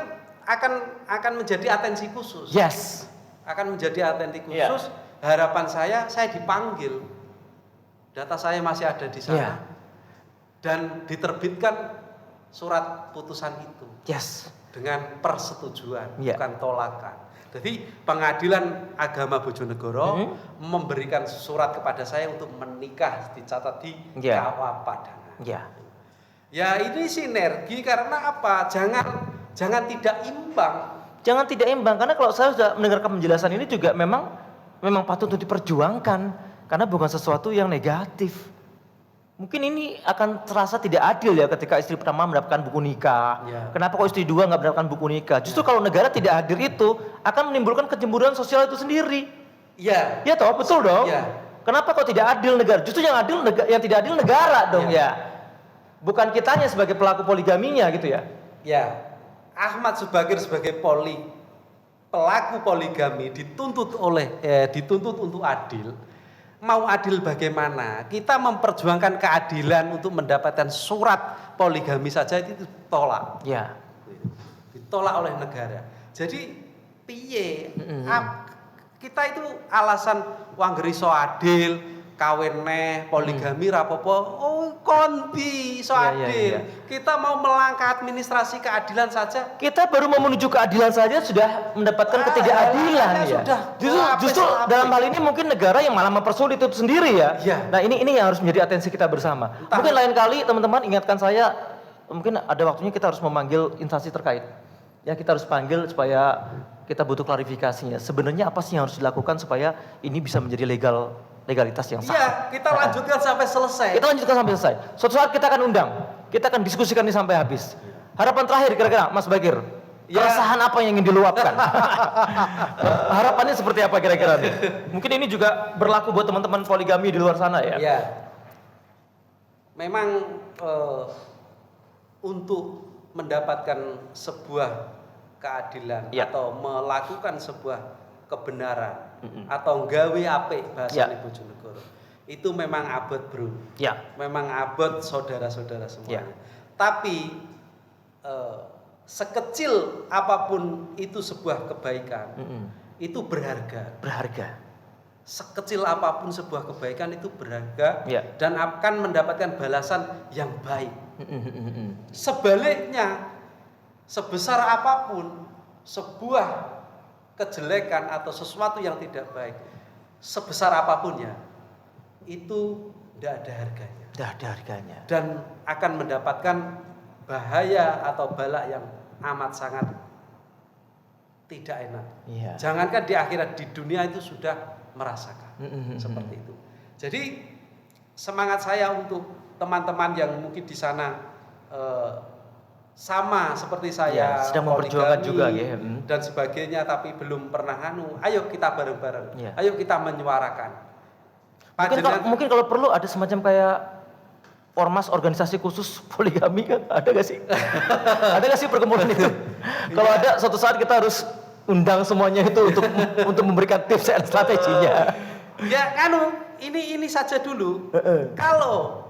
[SPEAKER 2] akan menjadi atensi khusus.
[SPEAKER 1] Yes.
[SPEAKER 2] Akan menjadi atensi khusus. Harapan saya dipanggil. Data saya masih ada di sana. Dan diterbitkan surat putusan itu.
[SPEAKER 1] Yes.
[SPEAKER 2] Dengan persetujuan, bukan tolakan. Jadi Pengadilan Agama Bojonegoro memberikan surat kepada saya untuk menikah, dicatat di KUA Padangan. Ya ini sinergi karena apa? Jangan tidak imbang.
[SPEAKER 1] Jangan tidak imbang karena kalau saya sudah mendengarkan penjelasan ini juga memang patut untuk diperjuangkan karena bukan sesuatu yang negatif. Mungkin ini akan terasa tidak adil ya ketika istri pertama mendapatkan buku nikah. Kenapa kok istri dua nggak mendapatkan buku nikah? Justru kalau negara tidak hadir itu akan menimbulkan kecemburuan sosial itu sendiri. Iya toh, betul dong. Kenapa kok tidak adil negara? Justru yang tidak adil negara dong ya. Bukan kitanya sebagai pelaku poligaminya gitu ya.
[SPEAKER 2] Ya, Ahmad Subagir sebagai pelaku poligami dituntut untuk adil. Mau adil bagaimana? Kita memperjuangkan keadilan untuk mendapatkan surat poligami saja itu ditolak. Ditolak oleh negara. Jadi piye? Kita itu alasan wanggeri so adil, kawin neh, poligami rapopo. Oh, kondi so adil. Kita mau melangkah administrasi keadilan saja.
[SPEAKER 1] Kita baru mau menuju keadilan saja sudah mendapatkan ketidakadilan ya. Justru dalam hal ini mungkin negara yang malah mempersulit itu sendiri ya. Nah ini yang harus menjadi atensi kita bersama. Mungkin lain kali teman-teman ingatkan saya, mungkin ada waktunya kita harus memanggil instansi terkait. Ya kita harus panggil supaya kita butuh klarifikasinya. Sebenarnya apa sih yang harus dilakukan supaya ini bisa menjadi legalitas yang sah.
[SPEAKER 2] Iya, kita lanjutkan sampai selesai.
[SPEAKER 1] Suatu saat kita akan undang, kita akan diskusikan ini sampai habis. Harapan terakhir kira-kira Mas Bagir, keresahan apa yang ingin diluapkan? Harapannya seperti apa kira-kira nih? Mungkin ini juga berlaku buat teman-teman poligami di luar sana ya.
[SPEAKER 2] Iya. Memang untuk mendapatkan sebuah keadilan atau melakukan sebuah kebenaran atau nggawe apik bahasa Bojonegoro itu memang abot bro, memang abot saudara-saudara semuanya. Tapi sekecil apapun itu sebuah kebaikan itu berharga. Sekecil apapun sebuah kebaikan itu berharga dan akan mendapatkan balasan yang baik. Sebaliknya sebesar apapun sebuah kejelekan atau sesuatu yang tidak baik, sebesar apapunnya, itu tidak ada harganya. Dan akan mendapatkan bahaya atau bala yang amat sangat tidak enak. Jangankan di akhirat, di dunia itu sudah merasakan seperti itu. Jadi semangat saya untuk teman-teman yang mungkin di sana sama seperti saya,
[SPEAKER 1] sedang memperjuangkan juga
[SPEAKER 2] dan sebagainya, tapi belum pernah ayo kita bareng-bareng, ayo kita menyuarakan.
[SPEAKER 1] Mungkin kalau perlu ada semacam kayak ormas organisasi khusus poligami kan, ada gak sih? Ada gak sih perkumpulan itu? Kalau ada suatu saat kita harus undang semuanya itu untuk memberikan tips dan strateginya.
[SPEAKER 2] Ini saja dulu. Kalau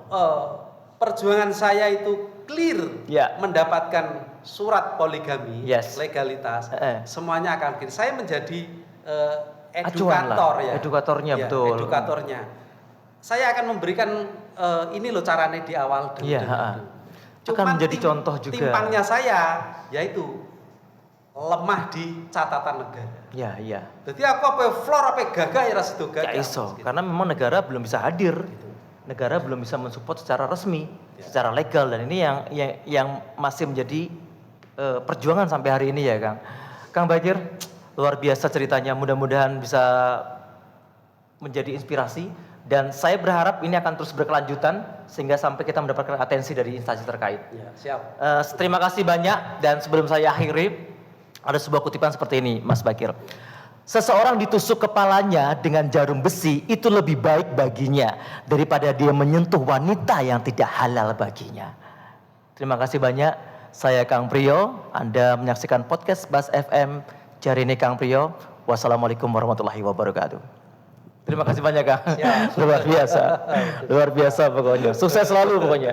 [SPEAKER 2] perjuangan saya itu clear mendapatkan surat poligami, legalitas, semuanya akan clear. Saya menjadi
[SPEAKER 1] edukatornya.
[SPEAKER 2] Saya akan memberikan ini loh caranya di awal dulu.
[SPEAKER 1] Akan menjadi contoh juga.
[SPEAKER 2] Timpangnya saya yaitu lemah di catatan negara. Jadi aku apa flor apa gagah ya rasido gagah.
[SPEAKER 1] Karena memang negara belum bisa hadir. Negara belum bisa mensupport secara resmi, secara legal, dan ini yang masih menjadi perjuangan sampai hari ini ya Kang Bagir, luar biasa ceritanya, mudah-mudahan bisa menjadi inspirasi dan saya berharap ini akan terus berkelanjutan sehingga sampai kita mendapatkan atensi dari instansi terkait.
[SPEAKER 2] Siap.
[SPEAKER 1] Terima kasih banyak dan sebelum saya akhiri ada sebuah kutipan seperti ini Mas Bagir. Seseorang ditusuk kepalanya dengan jarum besi itu lebih baik baginya daripada dia menyentuh wanita yang tidak halal baginya. Terima kasih banyak. Saya Kang Priyo. Anda menyaksikan podcast Bas FM. Jarine Kang Priyo. Wassalamualaikum warahmatullahi wabarakatuh. Terima kasih banyak Kang. Luar biasa. Luar biasa pokoknya. Sukses selalu pokoknya.